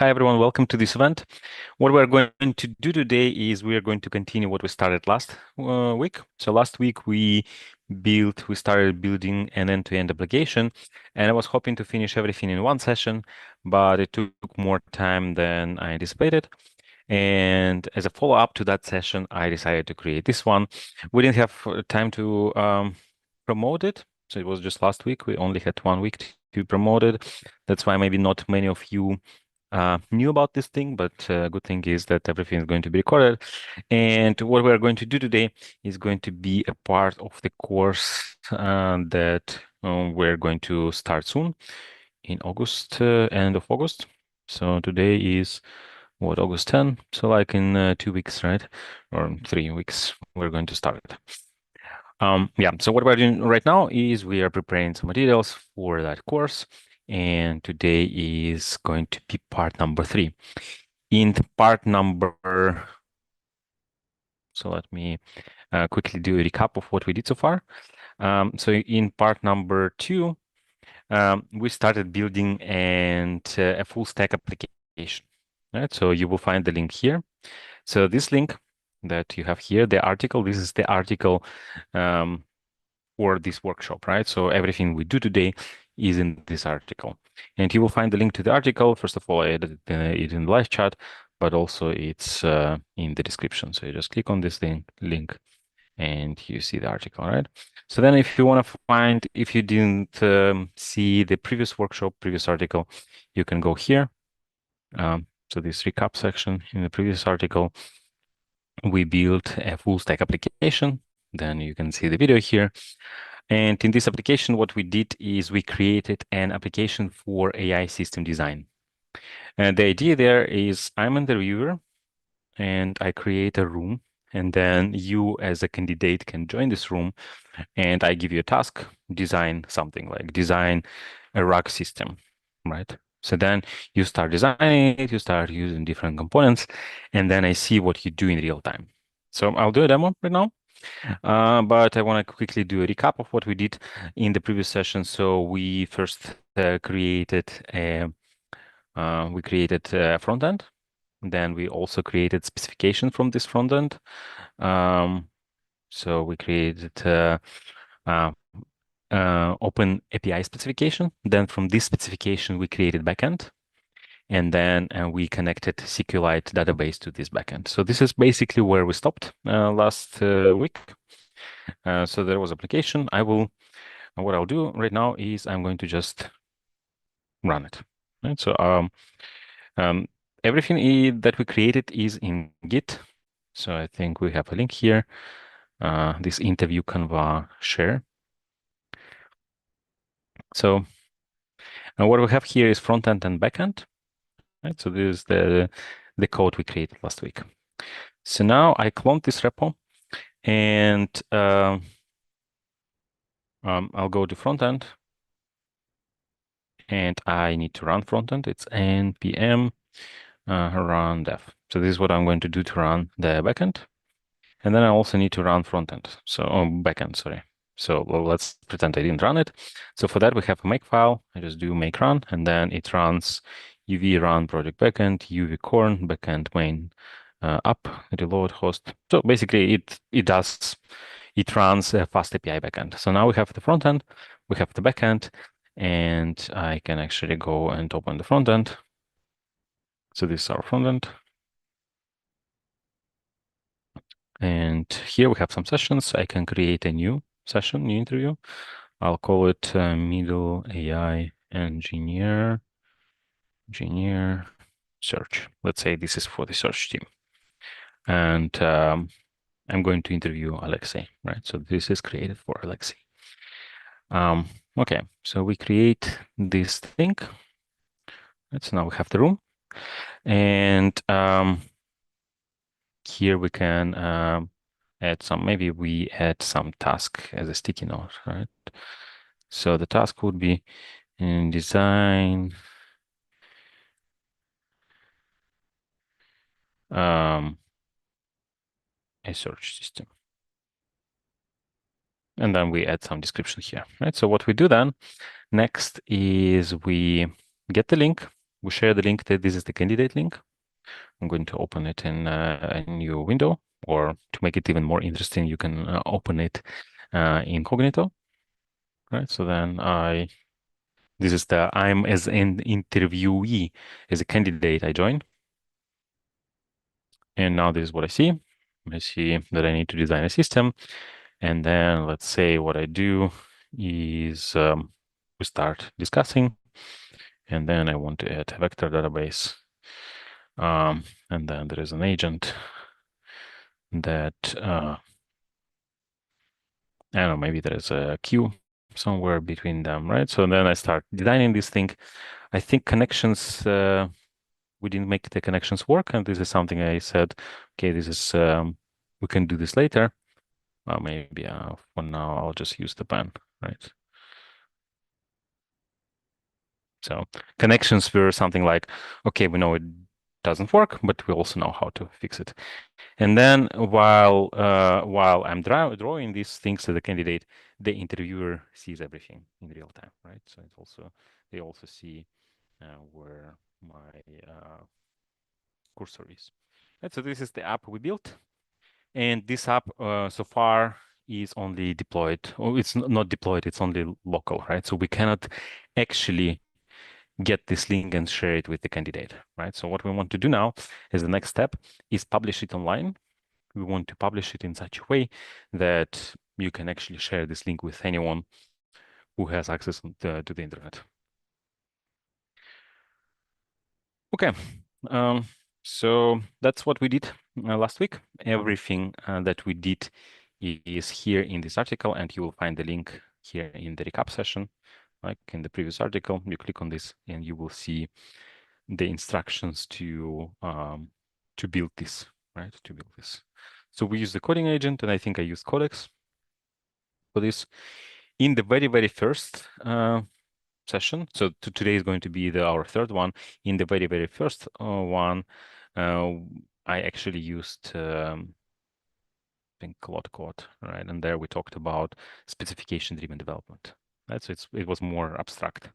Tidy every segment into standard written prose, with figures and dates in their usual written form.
Hi, everyone. Welcome to this event. What we're going to do today is we are going to continue what we started last week. So last week we started building an end-to-end application, and I was hoping to finish everything in one session, but it took more time than I anticipated. And as a follow-up to that session, I decided to create this one. We didn't have time to promote it. So it was just last week. We only had 1 week to promote it. That's why maybe not many of you knew about this thing, but good thing is that everything is going to be recorded. And what we're going to do today is going to be a part of the course that we're going to start soon in August, end of August. So today is what, August 10? So like in 2 weeks, right? Or 3 weeks, we're going to start it. Yeah, so what we're doing right now is we are preparing some materials for that course. And today is going to be part number 3. In part number, so let me quickly do a recap of what we did so far. So in part number 2, we started building a full stack application. Right, so you will find the link here. So this link that you have here, the article, this is the article for this workshop, right? So everything we do today is in this article. And you will find the link to the article. First of all, I added it in the live chat, but also it's in the description. So you just click on this link and you see the article, right? So then if you want to find, if you didn't see the previous workshop, previous article, you can go here. So this recap section in the previous article, we built a full stack application. Then you can see the video here. And in this application, what we did is we created an application for AI system design. And the idea there is I'm an interviewer and I create a room, and then you as a candidate can join this room, and I give you a task, design something, like design a RAG system, right? So then you start designing it, you start using different components, and then I see what you do in real time. So I'll do a demo right now. But I want to quickly do a recap of what we did in the previous session. So we first created a front end. Then we also created specification from this front end. So we created open API specification. Then from this specification, we created backend. And then we connected SQLite database to this backend. So this is basically where we stopped last week. So there was application. What I'll do right now is I'm going to just run it. Right. So everything that we created is in Git. So I think we have a link here. This interview Canva share. So what we have here is front end and back end. Right. So this is the code we created last week. So now I cloned this repo, and I'll go to front end, and I need to run front end. It's npm run dev. So this is what I'm going to do to run the backend. And then I also need to run front end. So backend, sorry. So let's pretend I didn't run it. So for that, we have a make file. I just do make run, and then it runs uv run project backend, uv corn backend main up reload host. So basically it runs a FastAPI backend. So now we have the front end, we have the backend, and I can actually go and open the front end. So this is our front end. And here we have some sessions. I can create a new session, new interview. I'll call it middle AI engineer search. Let's say this is for the search team. And I'm going to interview Alexey, right? So this is created for Alexey. Okay, so we create this thing. Right, so now we have the room. And here we can add some, maybe we add some task as a sticky note, right? So the task would be in design a search system. And then we add some description here, right? So what we do then next is we get the link, we share the link that this is the candidate link. I'm going to open it in a new window, or to make it even more interesting, you can open it incognito, right? So then this is I'm as an interviewee, as a candidate, I join. And now this is what I see. I see that I need to design a system. And then let's say what I do is we start discussing. And then I want to add a vector database. And then there is an agent that, I don't know, maybe there is a queue somewhere between them, right? So then I start designing this thing. I think connections, we didn't make the connections work. And this is something I said, okay, this is, we can do this later. Maybe for now, I'll just use the pen, right? So connections were something like, okay, we know it doesn't work, but we also know how to fix it. And then while I'm drawing these things to the candidate, the interviewer sees everything in real time, right? So it's also, they also see where my cursor is. Right, so this is the app we built. And this app so far is only deployed, or it's not deployed, it's only local, right? So we cannot actually get this link and share it with the candidate, right? So what we want to do now as the next step is publish it online. We want to publish it in such a way that you can actually share this link with anyone who has access to the internet. Okay, so that's what we did last week. Everything that we did is here in this article, and you will find the link here in the recap session. Like in the previous article, you click on this and you will see the instructions to build this, right? To build this. So we use the coding agent, and I think I used Codex for this. In the very, very first session, so today is going to be our third one. In the very, very first one, I actually used I think Cloud Code, right? And there we talked about specification-driven development. Right? So it was more abstract.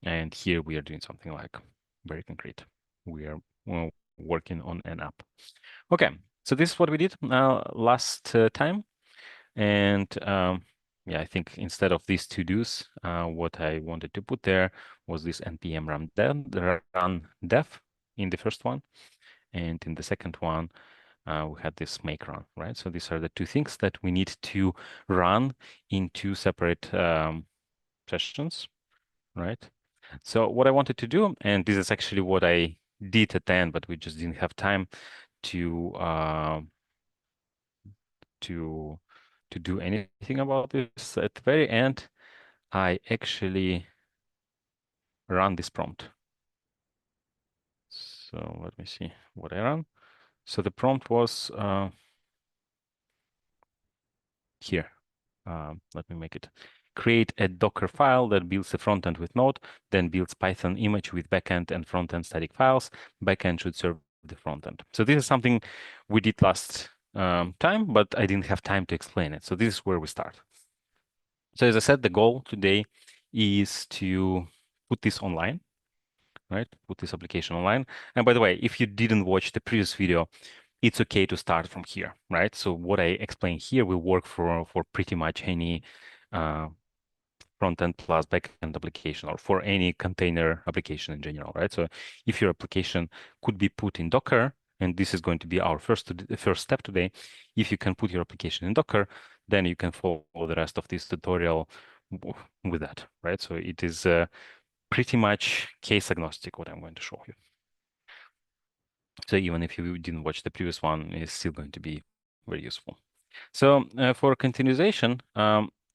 And here we are doing something like very concrete. We are working on an app. Okay, so this is what we did last time. And yeah, I think instead of these to-dos, what I wanted to put there was this npm run dev in the first one. And in the second one, we had this make run, right? So these are the two things that we need to run in two separate sessions, right? So what I wanted to do, and this is actually what I did at the end, but we just didn't have time to do anything about this. At the very end, I actually run this prompt. So let me see what I run. So the prompt was here. Let me make it. Create a Docker file that builds a front end with Node, then builds Python image with backend and front end static files. Backend should serve the front end. So this is something we did last time, but I didn't have time to explain it. So this is where we start. So as I said, the goal today is to put this online, right? Put this application online. And by the way, if you didn't watch the previous video, it's okay to start from here, right? So what I explain here will work for pretty much any front-end plus back-end application, or for any container application in general, right? So if your application could be put in Docker, and this is going to be our first step today, if you can put your application in Docker, then you can follow the rest of this tutorial with that, right? So it is pretty much case agnostic what I'm going to show you. So even if you didn't watch the previous one, it's still going to be very useful. So for containerization,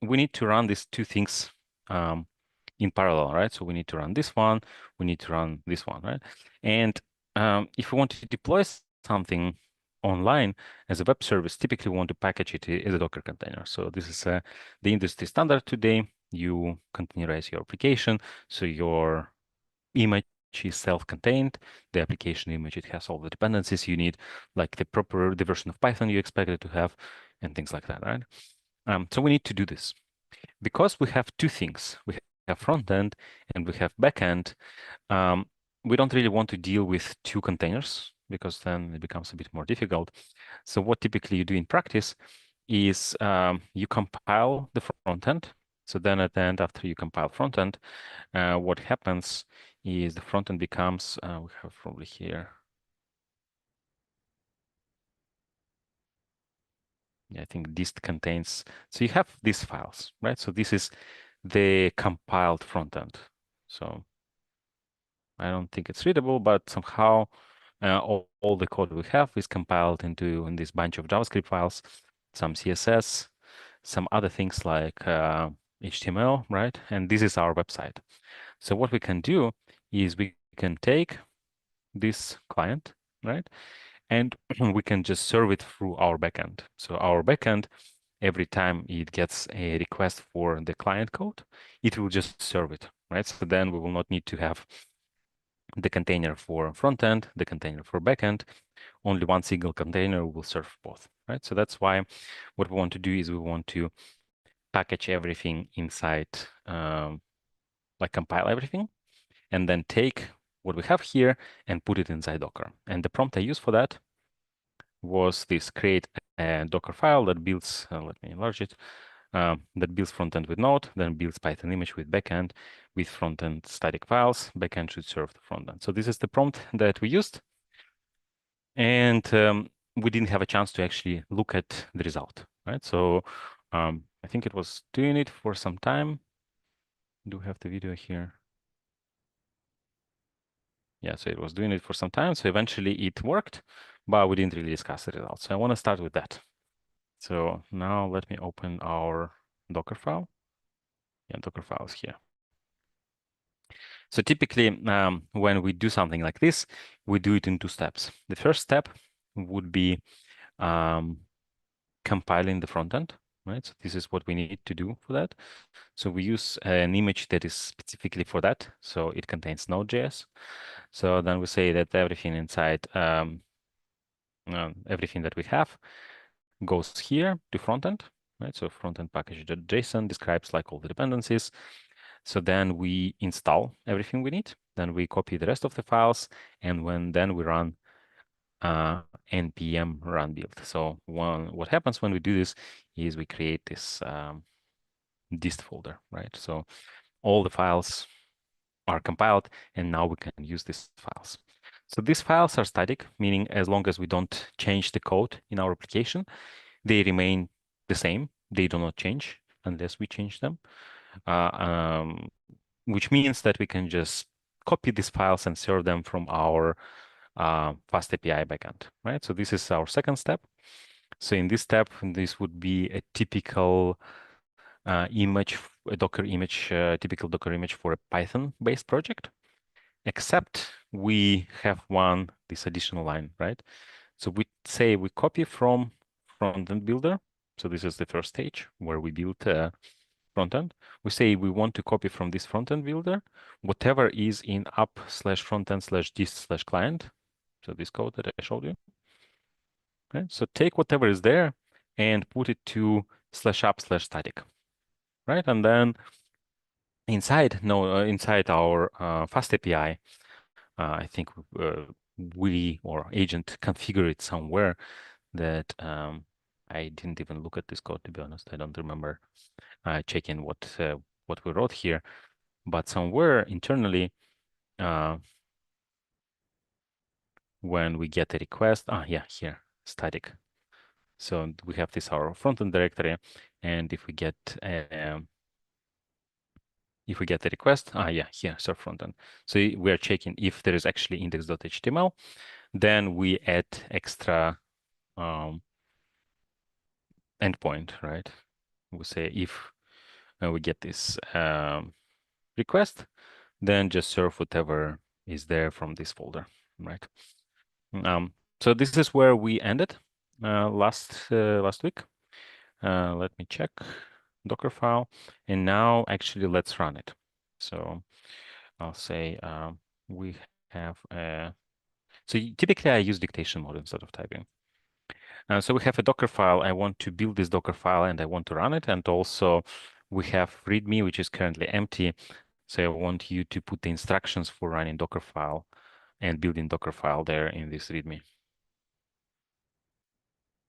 we need to run these two things in parallel, right? So we need to run this one, we need to run this one, right? And if we want to deploy something online as a web service, typically we want to package it as a Docker container. So this is the industry standard today. You containerize your application, so your image is self-contained. The application image, it has all the dependencies you need, like the version of Python you expect it to have, and things like that, right? So we need to do this. Because we have two things. We have front end and we have back end. we don't really want to deal with two containers because then it becomes a bit more difficult. So what typically you do in practice is you compile the front end. So then at the end, after you compile front end, what happens is the front end becomes, we have probably here. Yeah, I think dist contains, so you have these files, right? So this is the compiled front end. So I don't think it's readable, but somehow all the code we have is compiled into in this bunch of JavaScript files, some CSS, some other things like HTML, right? And this is our website. So what we can do is we can take this client, right? And we can just serve it through our backend. So our backend, every time it gets a request for the client code, it will just serve it, right? So then we will not need to have the container for front end, the container for backend. Only one single container will serve both, right? So that's why what we want to do is we want to package everything inside, like compile everything, and then take what we have here and put it inside Docker. And the prompt I use for that was this: create a Docker file that builds, let me enlarge it, that builds frontend with Node, then builds Python image with backend with frontend static files. Backend should serve the frontend. So this is the prompt that we used. And we didn't have a chance to actually look at the result, right? So I think it was doing it for some time. Do we have the video here? Yeah, so it was doing it for some time. So eventually it worked, but we didn't really discuss the results. So I want to start with that. So now let me open our Docker file. Yeah, Docker file is here. So typically, when we do something like this, we do it in two steps. The first step would be compiling the front end, right? So this is what we need to do for that. So we use an image that is specifically for that. So it contains Node.js. So then we say that everything inside, everything that we have goes here to frontend, right? So frontend package.json describes like all the dependencies. So then we install everything we need. Then we copy the rest of the files, and then we run npm run build. So what happens when we do this is we create this dist folder, right? So all the files are compiled, and now we can use these files. So these files are static, meaning as long as we don't change the code in our application, they remain the same. They do not change unless we change them, which means that we can just copy these files and serve them from our FastAPI backend, right? So this is our second step. So in this step, this would be a typical image, a Docker image, typical Docker image for a Python-based project, except we have this additional line, right? So we say we copy from frontend builder. So this is the first stage where we build frontend. We say we want to copy from this frontend builder whatever is in app/frontend/dist/client. So this code that I showed you. Okay, so take whatever is there and put it to /app/static, right? And then inside our FastAPI, I think we or agent configure it somewhere that I didn't even look at this code, to be honest. I don't remember checking what we wrote here, but somewhere internally, when we get a request, yeah, here, static. So we have this our frontend directory, and if we get a request, yeah, here, serve frontend. So we are checking if there is actually index.html. Then we add extra endpoint, right? We say if we get this request, then just serve whatever is there from this folder, right? So this is where we ended last week. Let me check Docker file, and now actually let's run it. So I'll say we have so typically I use dictation mode instead of typing. So we have a Docker file. I want to build this Docker file and I want to run it. And also we have README, which is currently empty. So I want you to put the instructions for running Docker file and building Docker file there in this README.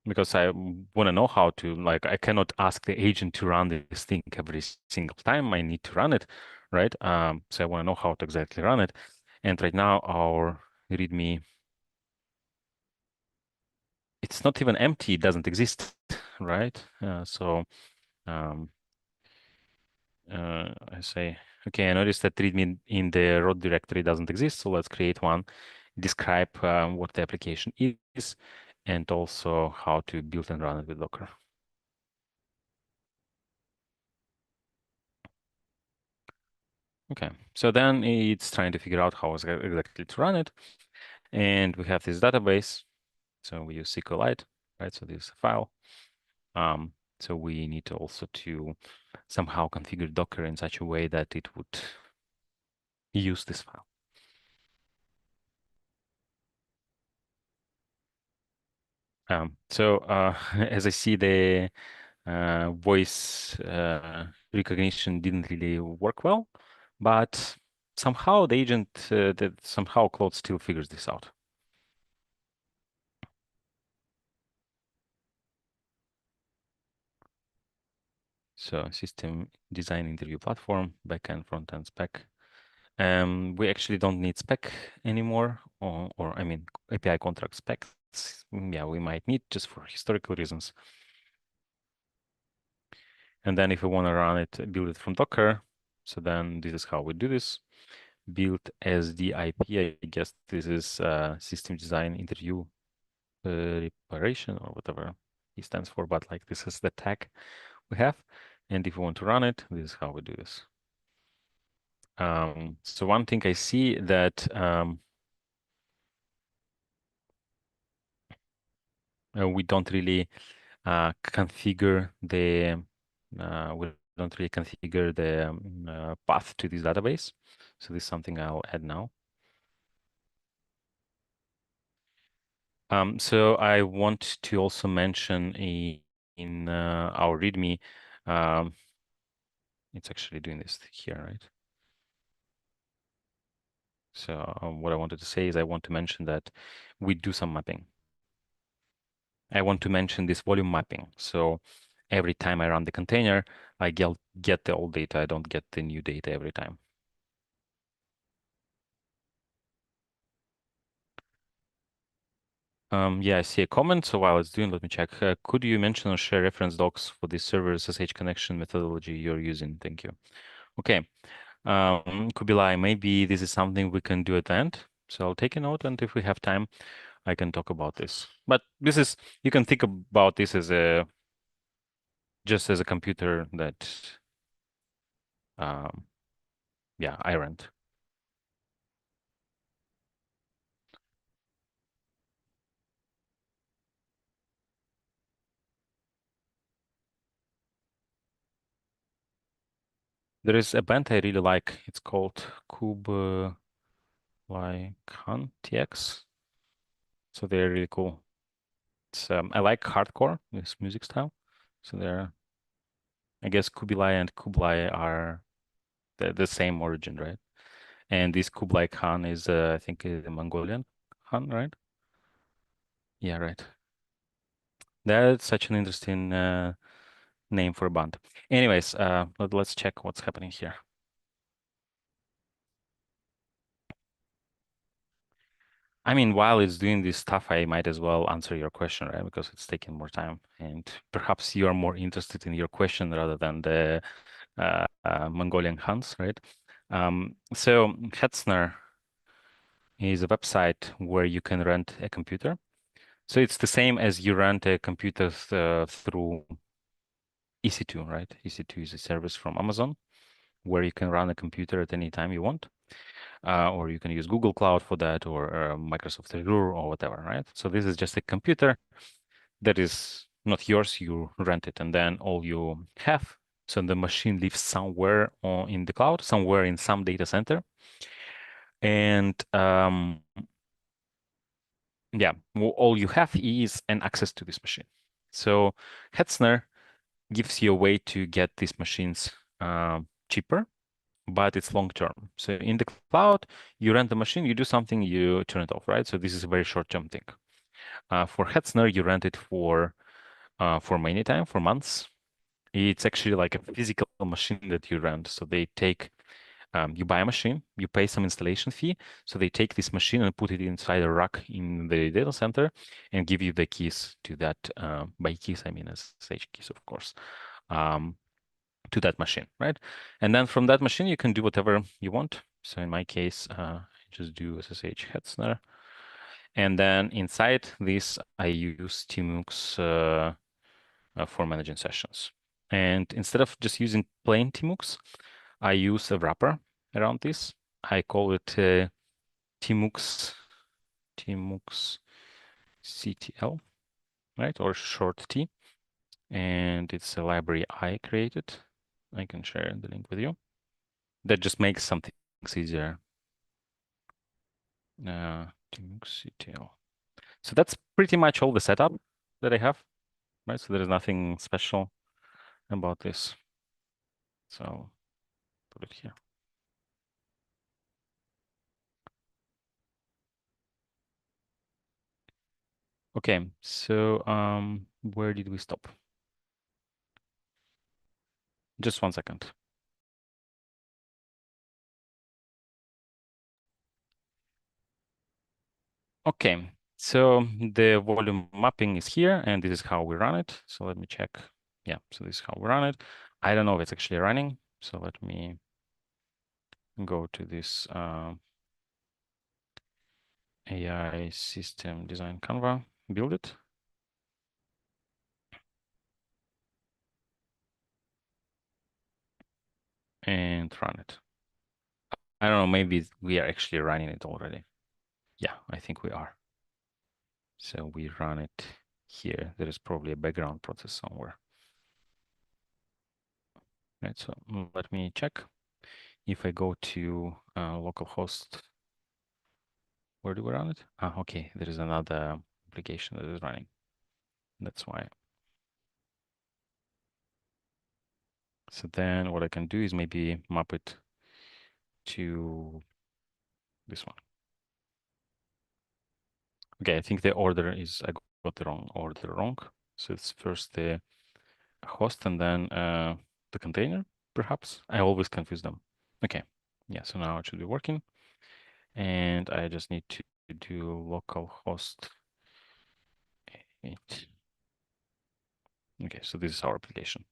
Because I want to know how to, like, I cannot ask the agent to run this thing every single time I need to run it, right? So I want to know how to exactly run it. And right now our README, it's not even empty, it doesn't exist, right? Um, I say, okay, I noticed that README in the root directory doesn't exist, so let's create one, describe what the application is, and also how to build and run it with Docker. Okay, so then it's trying to figure out how exactly to run it. And we have this database. So we use SQLite, right? So this is a file. So we need to also to somehow configure Docker in such a way that it would use this file. So as I see, the voice recognition didn't really work well, but somehow the agent, that somehow Claude still figures this out. So system design interview platform, backend, frontend spec. We actually don't need spec anymore, or I mean API contract specs. Yeah, we might need just for historical reasons. And then if we want to run it, build it from Docker, so then this is how we do this. Build as the IP. I guess this is system design interview reparation or whatever it stands for, but like this is the tag we have. And if we want to run it, this is how we do this. So one thing I see that we don't really configure the path to this database. So this is something I'll add now. So I want to also mention in our README, it's actually doing this here, right? So what I wanted to say is I want to mention that we do some mapping. I want to mention this volume mapping. So every time I run the container, I get the old data. I don't get the new data every time. Yeah, I see a comment. So while it's doing, let me check. Could you mention or share reference docs for the server SSH connection methodology you're using? Thank you. Okay. Kubilai, maybe this is something we can do at the end. So I'll take a note, and if we have time, I can talk about this. But this is, you can think about this as just as a computer that, yeah, I rent. There is a band I really like. It's called Kublai Khan TX. So they're really cool. It's I like hardcore, this music style. So they're, I guess Kubilai and Kublai are the same origin, right? And this Kublai Khan is, I think, a Mongolian Khan, right? Yeah, right. That's such an interesting name for a band. Anyways, let's check what's happening here. I mean, while it's doing this stuff, I might as well answer your question, right? Because it's taking more time, and perhaps you are more interested in your question rather than the Mongolian Khans, right? So Hetzner is a website where you can rent a computer. So it's the same as you rent a computer through EC2, right? EC2 is a service from Amazon where you can run a computer at any time you want. Or you can use Google Cloud for that, or Microsoft Azure, or whatever, right? So this is just a computer that is not yours, you rent it, and then all you have, so the machine lives somewhere in the cloud, somewhere in some data center. And yeah, all you have is an access to this machine. So Hetzner gives you a way to get these machines cheaper. but it's long term. So in the cloud, you rent the machine, you do something, you turn it off, right? So this is a very short-term thing. For Hetzner, you rent it for many time, for months. It's actually like a physical machine that you rent. So they take, you buy a machine, you pay some installation fee. So they take this machine and put it inside a rack in the data center and give you the keys to that. By keys, I mean SSH keys, of course, to that machine, right? And then from that machine, you can do whatever you want. So in my case, just do SSH Hetzner. And then inside this, I use Tmux for managing sessions. And instead of just using plain Tmux, I use a wrapper around this. I call it Tmux CTL, right? Or short T. And it's a library I created. I can share the link with you. That just makes some things easier. Tmux CTL. So that's pretty much all the setup that I have, right? So there is nothing special about this. So put it here. Okay, so where did we stop? Just 1 second. Okay, so the volume mapping is here, and this is how we run it. So let me check. Yeah, so this is how we run it. I don't know if it's actually running. So let me go to this AI system design Canva, build it. And run it. I don't know, maybe we are actually running it already. Yeah, I think we are. So we run it here. There is probably a background process somewhere. Right, so let me check. If I go to localhost, where do we run it? Okay, there is another application that is running. That's why. So then what I can do is maybe map it to this one. Okay, I think the order is, I got the wrong order wrong. So it's first the host and then the container, perhaps. I always confuse them. Okay, yeah, so now it should be working. And I just need to do localhost 8. Okay, so this is our application.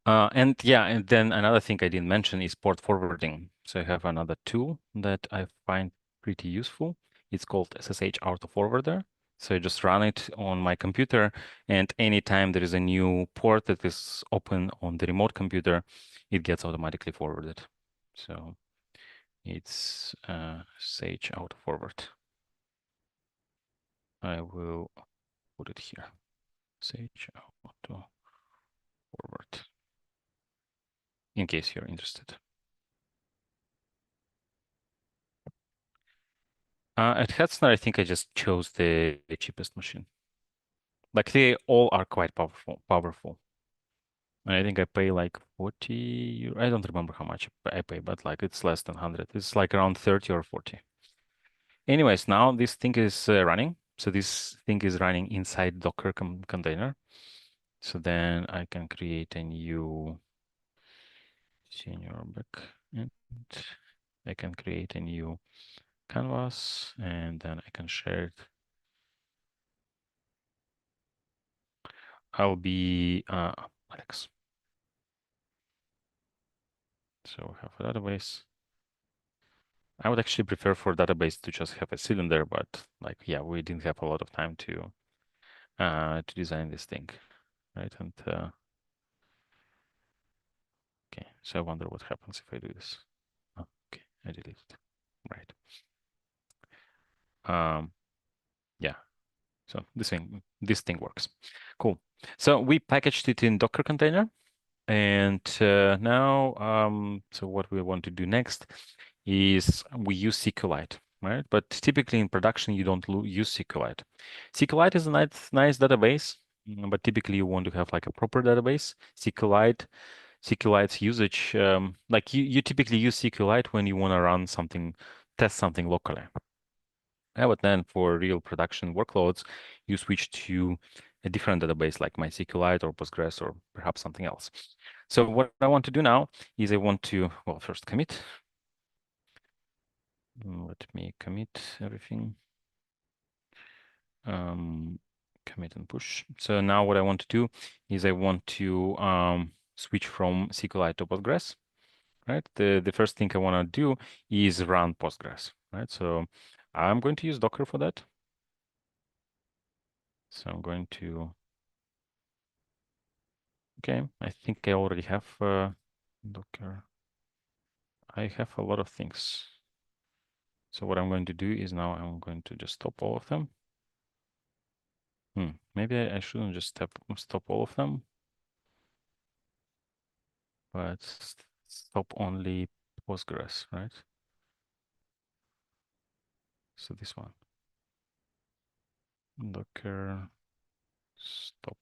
And yeah, and then another thing I didn't mention is port forwarding. So I have another tool that I find pretty useful. It's called SSH Auto Forwarder. So I just run it on my computer, and anytime there is a new port that is open on the remote computer, it gets automatically forwarded. So it's SSH Auto Forward. I will put it here. SSH Auto Forward, in case you're interested. At Hetzner, I think I just chose the cheapest machine. Like they all are quite powerful. And I think I pay like 40 euro. I don't remember how much I pay, but like it's less than 100. It's like around 30 or 40. Anyways, now this thing is running. So this thing is running inside Docker container. So then I can create a new senior backend. I can create a new canvas, and then I can share it. I'll be Alex. So we have a database. I would actually prefer for database to just have a cylinder, but like, yeah, we didn't have a lot of time to design this thing, right? And okay, so I wonder what happens if I do this. Oh, okay, I did it. Right. Yeah. So this thing works. Cool. So we packaged it in Docker container. And now, so what we want to do next is we use SQLite, right? But typically in production, you don't use SQLite. SQLite is a nice database, but typically you want to have like a proper database. SQLite SQLite's usage, like you typically use SQLite when you want to run something, test something locally. But then for real production workloads, you switch to a different database like MySQLite or Postgres or perhaps something else. So what I want to do now is I want to, well, first commit. Let me commit everything. Commit and push. So now what I want to do is I want to switch from SQLite to Postgres, right? The first thing I want to do is run Postgres, right? So I'm going to use Docker for that. So I'm going to, okay, I think I already have Docker. I have a lot of things. So what I'm going to do is now I'm going to just stop all of them. Maybe I shouldn't just stop all of them, but stop only Postgres, right? So this one, Docker stop.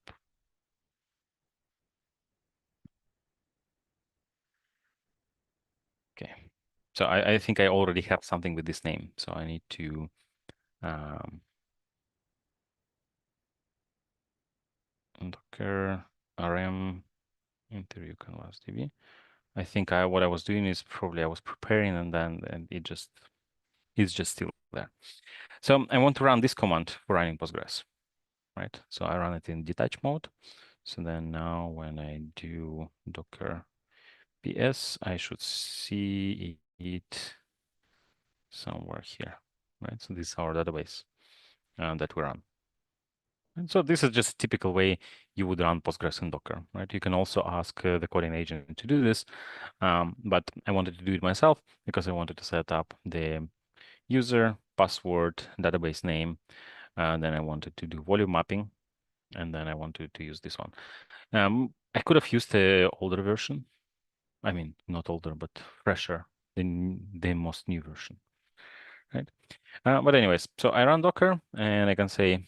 Okay, so I think I already have something with this name, so I need to Docker RM interview canvas DB. I think what I was doing is probably I was preparing and it's just still there. So I want to run this command for running Postgres, right? So I run it in detach mode. So then now when I do Docker PS, I should see it somewhere here, right? So this is our database that we run. And so this is just a typical way you would run Postgres in Docker, right? You can also ask the coding agent to do this, but I wanted to do it myself because I wanted to set up the user, password, database name, and then I wanted to do volume mapping, and then I wanted to use this one. I could have used the older version. I mean, not older, but fresher, the most new version, right? But anyways, so I run Docker, and I can say,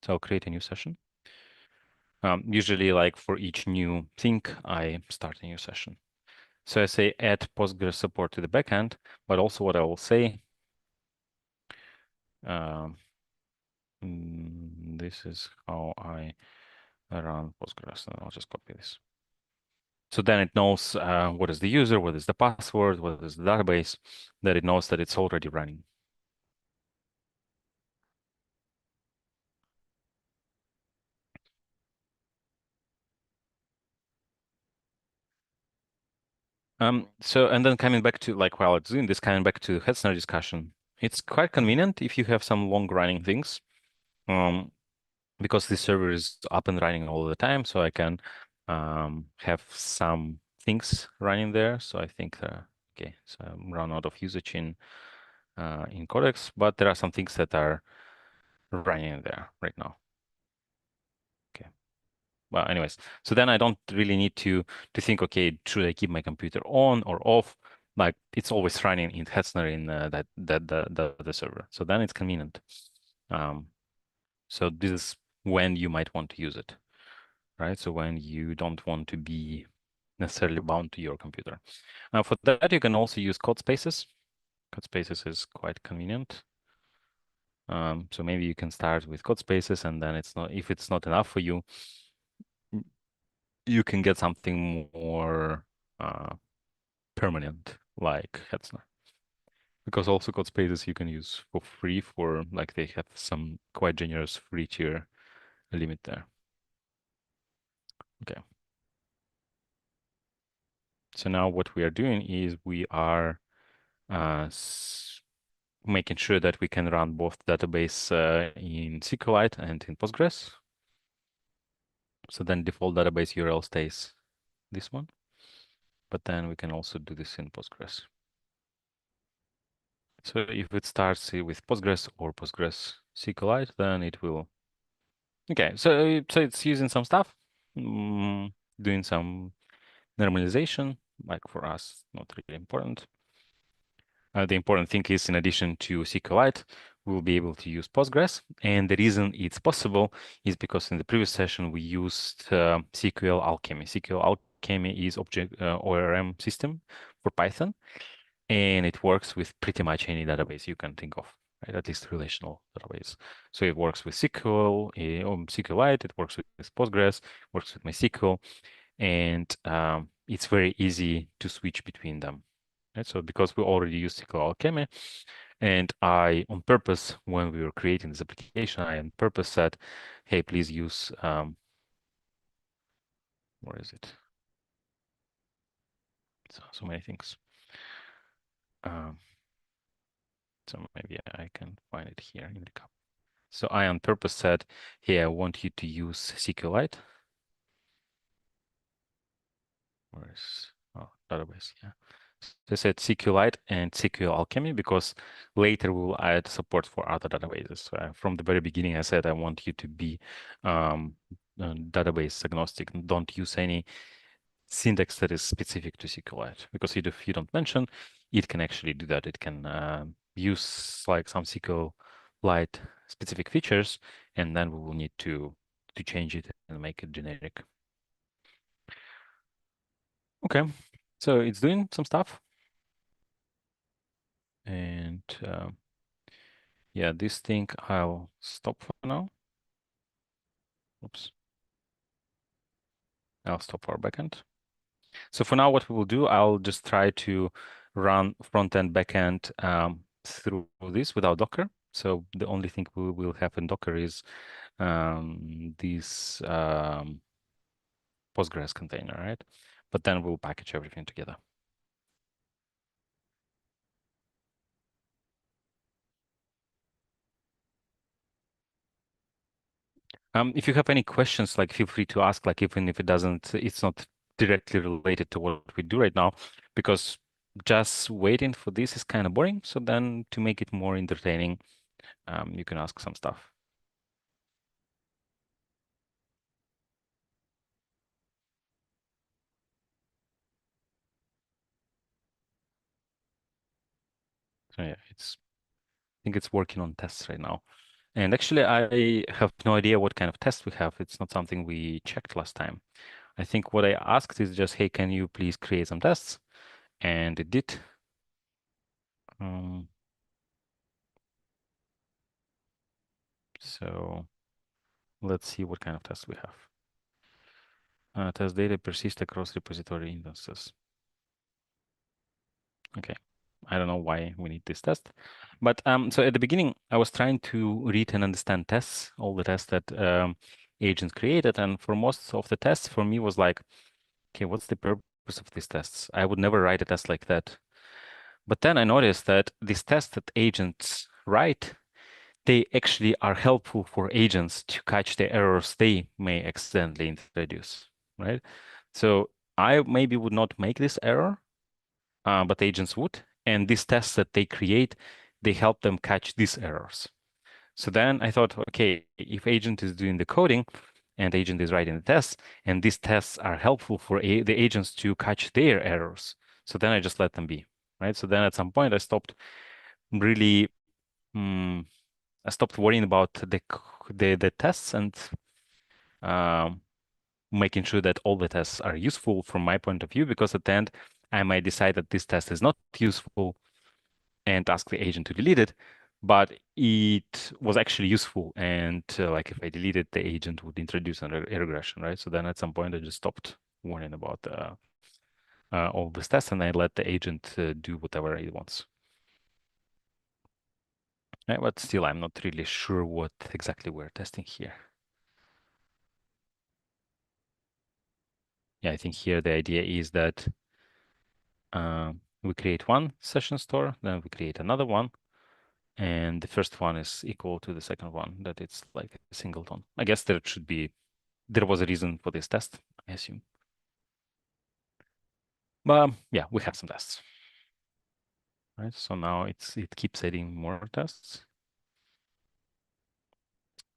so I'll create a new session. Usually, like for each new thing, I start a new session. So I say add Postgres support to the backend, but also what I will say, this is how I run Postgres, and I'll just copy this. So then it knows what is the user, what is the password, what is the database, that it knows that it's already running. So, and then coming back to, like, while it's doing this, coming back to Hetzner discussion, it's quite convenient if you have some long running things, because this server is up and running all the time, so I can have some things running there. So I think, okay, so I'm run out of usage in Codex, but there are some things that are running there right now. Okay. Well, anyways, so then I don't really need to think, okay, should I keep my computer on or off? Like it's always running in Hetzner in the server. So then it's convenient. So this is when you might want to use it, right? So when you don't want to be necessarily bound to your computer. For that, you can also use code spaces. Code spaces is quite convenient. So maybe you can start with code spaces, and then if it's not enough for you, you can get something more permanent like Hetzner. Because also code spaces you can use for free like they have some quite generous free tier limit there. Okay. So now what we are doing is we are making sure that we can run both database in SQLite and in Postgres. So then default database URL stays this one, but then we can also do this in Postgres. So if it starts with Postgres or Postgres SQLite, then it will. Okay, so it's using some stuff, doing some normalization, like for us, not really important. The important thing is, in addition to SQLite, we'll be able to use Postgres. And the reason it's possible is because in the previous session, we used SQLAlchemy. SQLAlchemy is object ORM system for Python, and it works with pretty much any database you can think of, right? At least relational database. So it works with SQL, SQLite, it works with Postgres, works with MySQL, and it's very easy to switch between them. Right? So because we already use SQLAlchemy, and I, on purpose, when we were creating this application, I on purpose said, hey, please use, where is it? So many things. So maybe I can find it here in the cup. So I on purpose said, hey, I want you to use SQLite. Where is, oh, database, yeah. So I said SQLite and SQLAlchemy because later we will add support for other databases. So from the very beginning, I said I want you to be database agnostic. Don't use any syntax that is specific to SQLite, because if you don't mention, it can actually do that. It can use like some SQLite specific features, and then we will need to change it and make it generic. Okay, so it's doing some stuff. And yeah, this thing I'll stop for now. Oops. I'll stop our backend. So for now, what we will do, I'll just try to run front end, backend through this without Docker. So the only thing we will have in Docker is this Postgres container, right? But then we'll package everything together. If you have any questions, like feel free to ask, like even if it's not directly related to what we do right now, because just waiting for this is kind of boring. So then to make it more entertaining, you can ask some stuff. So yeah, I think it's working on tests right now. And actually, I have no idea what kind of tests we have. It's not something we checked last time. I think what I asked is just, hey, can you please create some tests? And it did. So let's see what kind of tests we have. Test data persist across repository instances. Okay. I don't know why we need this test. But so at the beginning, I was trying to read and understand tests, all the tests that agents created. And for most of the tests, for me was like, okay, what's the purpose of these tests? I would never write a test like that. But then I noticed that these tests that agents write, they actually are helpful for agents to catch the errors they may accidentally introduce, right? So I maybe would not make this error, but agents would. And these tests that they create, they help them catch these errors. So then I thought, okay, if agent is doing the coding and agent is writing the tests, and these tests are helpful for the agents to catch their errors, so then I just let them be, right? So then at some point I stopped really, I stopped worrying about the tests and making sure that all the tests are useful from my point of view, because at the end I might decide that this test is not useful and ask the agent to delete it, but it was actually useful. And like if I delete it, the agent would introduce a regression, right? So then at some point I just stopped worrying about all this tests, and I let the agent do whatever it wants. Right, but still, I'm not really sure what exactly we're testing here. Yeah, I think here the idea is that we create one session store, then we create another one, and the first one is equal to the second one, that it's like a singleton. I guess there was a reason for this test, I assume. But yeah, we have some tests. Right, so now it keeps adding more tests.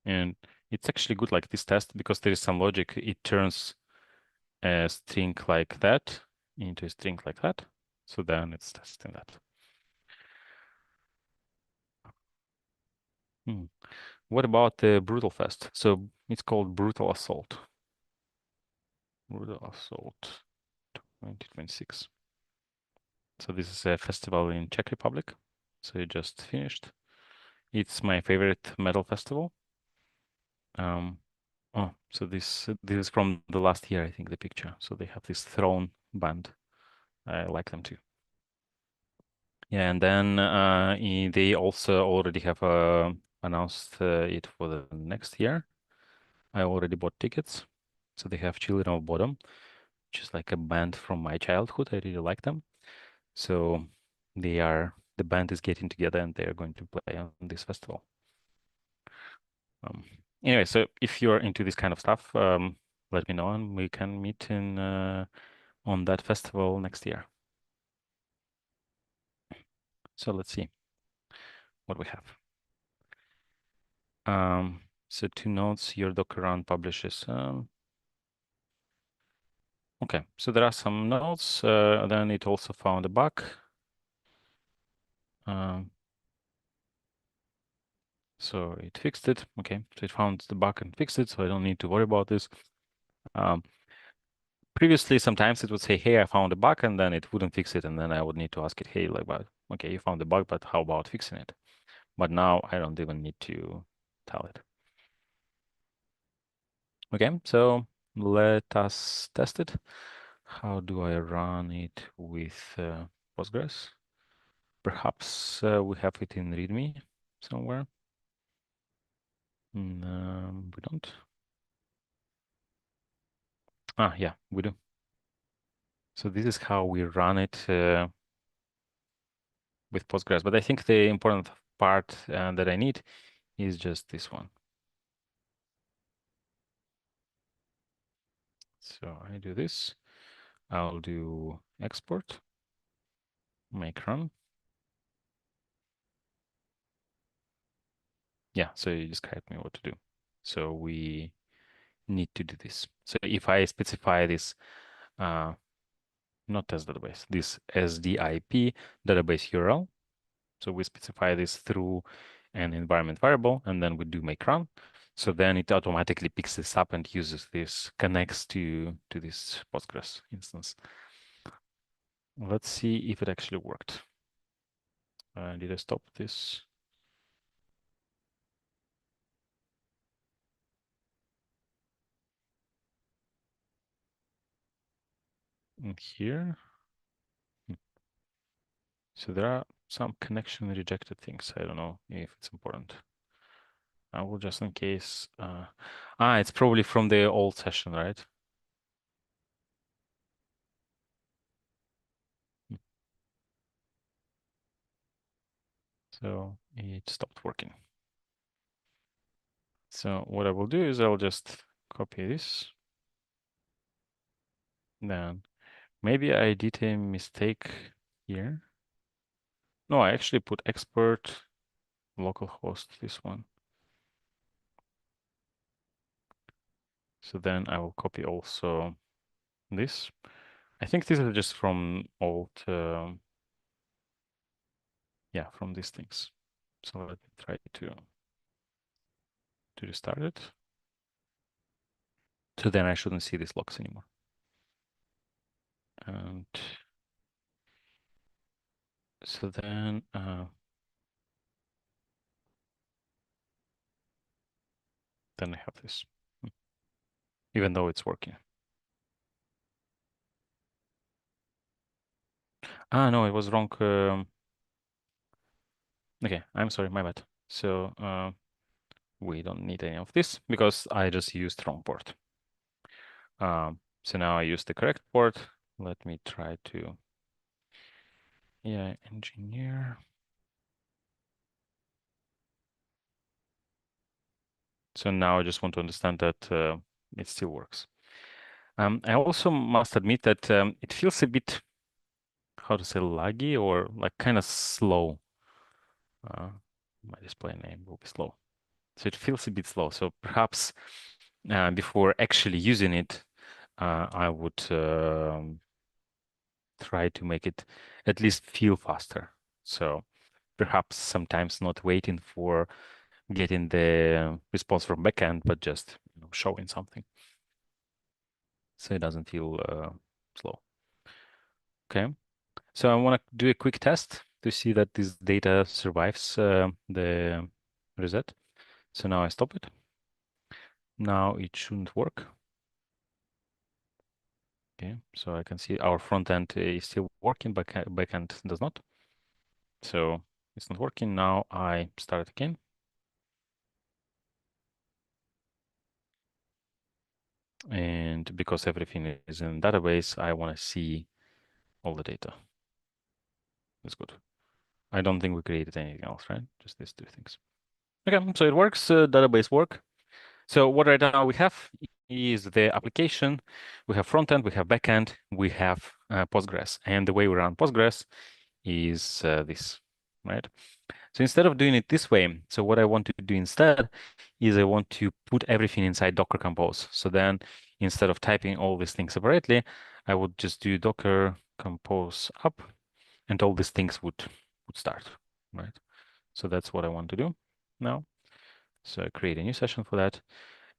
And it's actually good like this test because there is some logic. It turns a string like that into a string like that. So then it's testing that. What about the Brutal Fest? So it's called Brutal Assault. Brutal Assault 2026. So this is a festival in Czech Republic. So it just finished. It's my favorite metal festival. Oh, so this is from the last year, I think, the picture. So they have this Throne band. I like them too. Yeah, and then they also already have announced it for the next year. I already bought tickets. So they have Children of Bodom, which is like a band from my childhood. I really like them. So the band is getting together and they are going to play on this festival. Anyway, so if you're into this kind of stuff, let me know and we can meet in on that festival next year. So let's see what we have. So 2 notes, your Docker run publishes. Okay, so there are some notes. Then it also found a bug. So it fixed it. Okay, so it found the bug and fixed it, so I don't need to worry about this. Previously, sometimes it would say, hey, I found a bug, and then it wouldn't fix it, and then I would need to ask it, hey, like, well, okay, you found the bug, but how about fixing it? But now I don't even need to tell it. Okay, so let us test it. How do I run it with Postgres? Perhaps we have it in README somewhere. We don't. Ah, yeah, we do. So this is how we run it with Postgres. But I think the important part that I need is just this one. So I do this. I'll do export, make run. Yeah, so you described me what to do. So we need to do this. So if I specify this, not test database, this SDIP database URL. So we specify this through an environment variable, and then we do make run. So then it automatically picks this up and uses this, connects to this Postgres instance. Let's see if it actually worked. Did I stop this? In here. So there are some connection rejected things. I don't know if it's important. I will just in case. It's probably from the old session, right? So it stopped working. So what I will do is I'll just copy this. Then maybe I did a mistake here. No, I actually put expert localhost, this one. So then I will copy also this. I think this is just from old, yeah, from these things. So let me try to restart it. So then I shouldn't see these logs anymore. And so then I have this, even though it's working. No, it was wrong. Okay, I'm sorry, my bad. So we don't need any of this because I just used wrong port. So now I use the correct port. Let me try to, yeah, engineer. So now I just want to understand that it still works. I also must admit that it feels a bit, how to say, laggy or like kind of slow. My display name will be slow. So it feels a bit slow. So perhaps before actually using it, I would try to make it at least feel faster. So perhaps sometimes not waiting for getting the response from backend, but just showing something, so it doesn't feel slow. Okay, so I want to do a quick test to see that this data survives the reset. So now I stop it. Now it shouldn't work. Okay, so I can see our front end is still working, but backend does not. So it's not working. Now I start again. And because everything is in database, I want to see all the data. That's good. I don't think we created anything else, right? Just these two things. Okay, so it works, database work. So what right now we have is the application. We have front end, we have back end, we have Postgres. And the way we run Postgres is this, right? So instead of doing it this way, so what I want to do instead is I want to put everything inside Docker Compose. So then instead of typing all these things separately, I would just do Docker Compose up, and all these things would start, right? So that's what I want to do now. So I create a new session for that.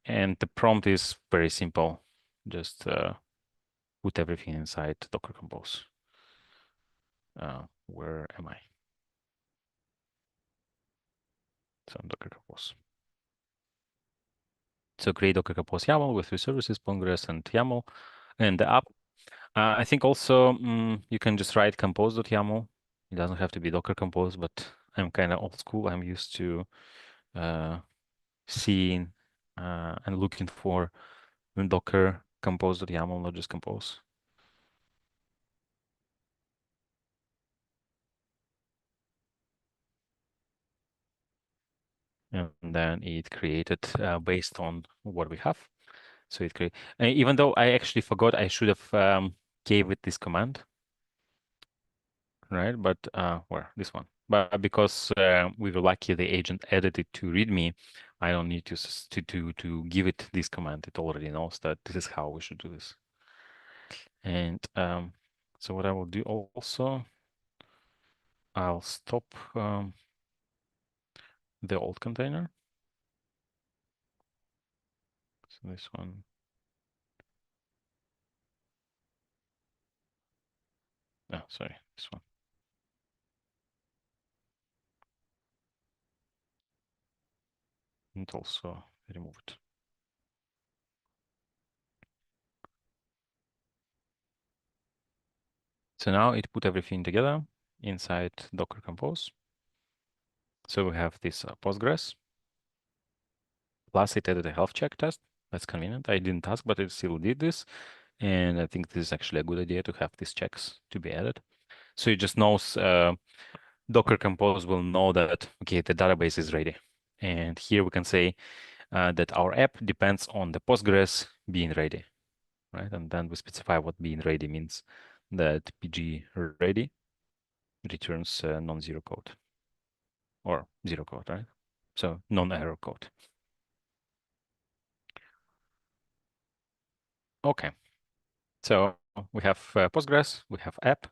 And the prompt is very simple. Just put everything inside Docker Compose. Where am I? So Docker Compose. So create Docker Compose YAML with three services, Postgres and YAML, and the app. I think also you can just write compose.yaml. It doesn't have to be Docker Compose, but I'm kind of old school. I'm used to seeing and looking for Docker compose.yaml, not just compose. And then it created based on what we have. So it created, even though I actually forgot, I should have gave it this command, right? But where this one? But because we were lucky, the agent added it to README. I don't need to give it this command. It already knows that this is how we should do this. And so what I will do also, I'll stop the old container. So this one. No, sorry, this one. And also remove it. So now it put everything together inside Docker Compose. So we have this Postgres. Plus it added a health check test. That's convenient. I didn't ask, but it still did this. And I think this is actually a good idea to have these checks to be added. So it just knows, Docker Compose will know that, okay, the database is ready. And here we can say that our app depends on the Postgres being ready, right? And then we specify what being ready means, that PG ready returns non-zero code or zero code, right? So non-error code. Okay, so we have Postgres, we have app,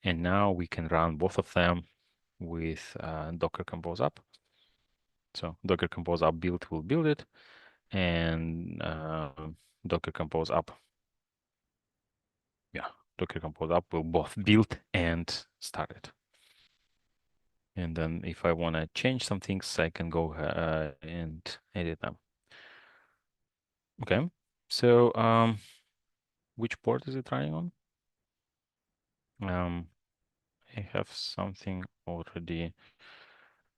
and now we can run both of them with Docker Compose up. So Docker Compose up build will build it, and Docker Compose up, yeah, Docker Compose up will both build and start it. And then if I want to change some things, I can go and edit them. Okay, so which port is it running on? I have something already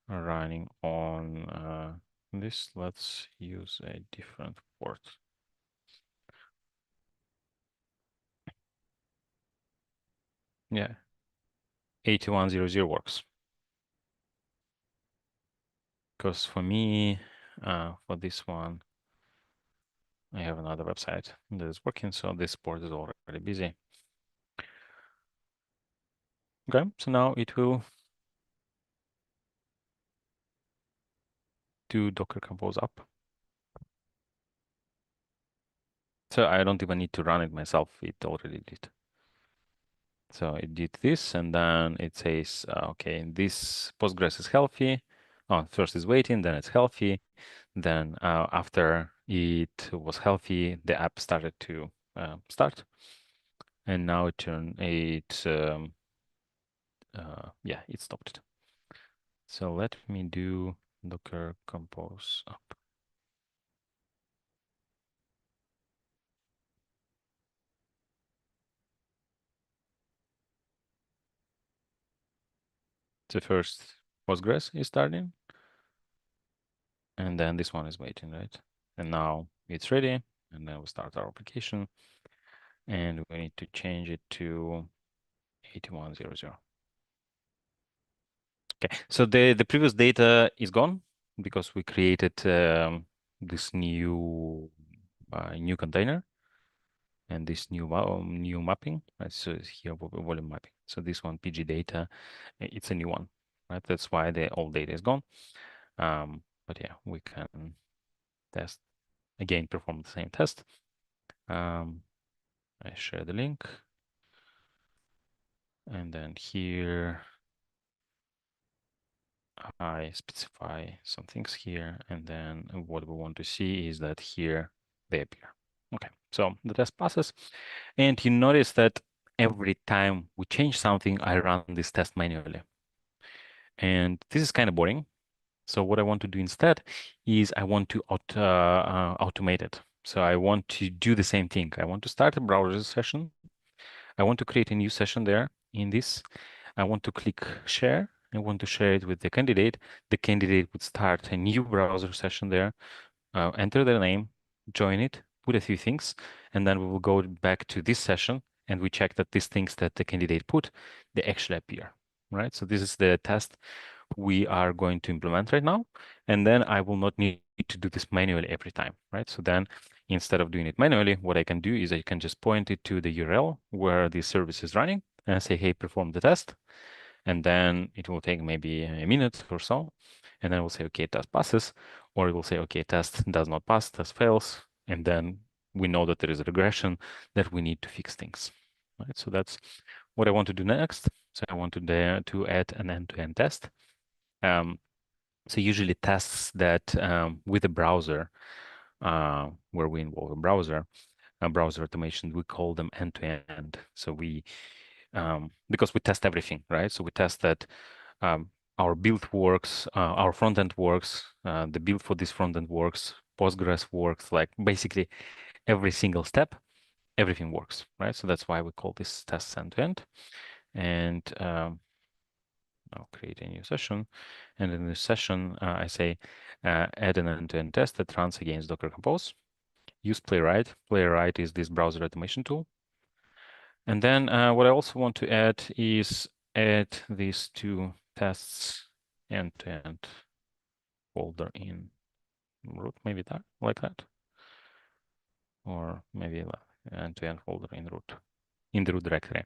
running on this. Let's use a different port. Yeah, 8100 works. Because for me, for this one, I have another website that is working, so this port is already busy. Okay, so now it will do Docker Compose up. So I don't even need to run it myself, it already did. So it did this, and then it says, okay, this Postgres is healthy. first is waiting, then it's healthy. Then after it was healthy, the app started to start. And now it yeah, it stopped. So let me do Docker compose up. So first Postgres is starting, and then this one is waiting, right? And now it's ready, and then we start our application, and we need to change it to 8100. Okay, so the previous data is gone because we created this new container and this new mapping. Right? So it's here volume mapping. So this one PG data, it's a new one, right? That's why the old data is gone. But yeah, we can test again, perform the same test. I share the link, and then here I specify some things here, and then what we want to see is that here they appear. Okay, so the test passes, and you notice that every time we change something, I run this test manually. And this is kind of boring. So what I want to do instead is I want to automate it. So I want to do the same thing. I want to start a browser session. I want to create a new session there in this. I want to click share. I want to share it with the candidate. The candidate would start a new browser session there, enter their name, join it, put a few things, and then we will go back to this session and we check that these things that the candidate put, they actually appear, right? So this is the test we are going to implement right now. And then I will not need to do this manually every time, right? So then instead of doing it manually, what I can do is I can just point it to the URL where the service is running and say, hey, perform the test. And then it will take maybe a minute or so. And then we'll say, okay, test passes, or it will say, okay, test does not pass, test fails. And then we know that there is a regression that we need to fix things, right? So that's what I want to do next. So I want to add an end-to-end test. So usually tests that with a browser, where we involve a browser automation, we call them end-to-end. So because we test everything, right? So we test that our build works, our front end works, the build for this front end works, Postgres works, like basically every single step, everything works, right? So that's why we call this test end-to-end. And I'll create a new session. And in this session, I say add an end-to-end test that runs against Docker Compose. Use Playwright. Playwright is this browser automation tool. And then what I also want to add is add these two tests end-to-end folder in root, maybe that, like that. Or maybe end-to-end folder in root, in the root directory.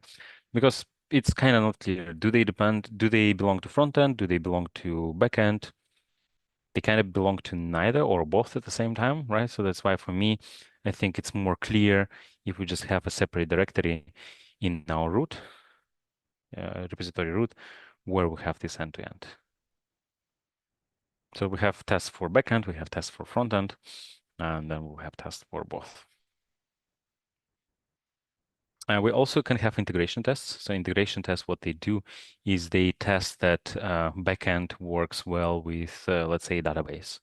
Because it's kind of not clear. Do they belong to front end? Do they belong to back end? They kind of belong to neither or both at the same time, right? So that's why for me, I think it's more clear if we just have a separate directory in our root, repository root, where we have this end-to-end. So we have tests for backend, we have tests for frontend, and then we'll have tests for both. We also can have integration tests. So integration tests, what they do is they test that backend works well with, let's say, database.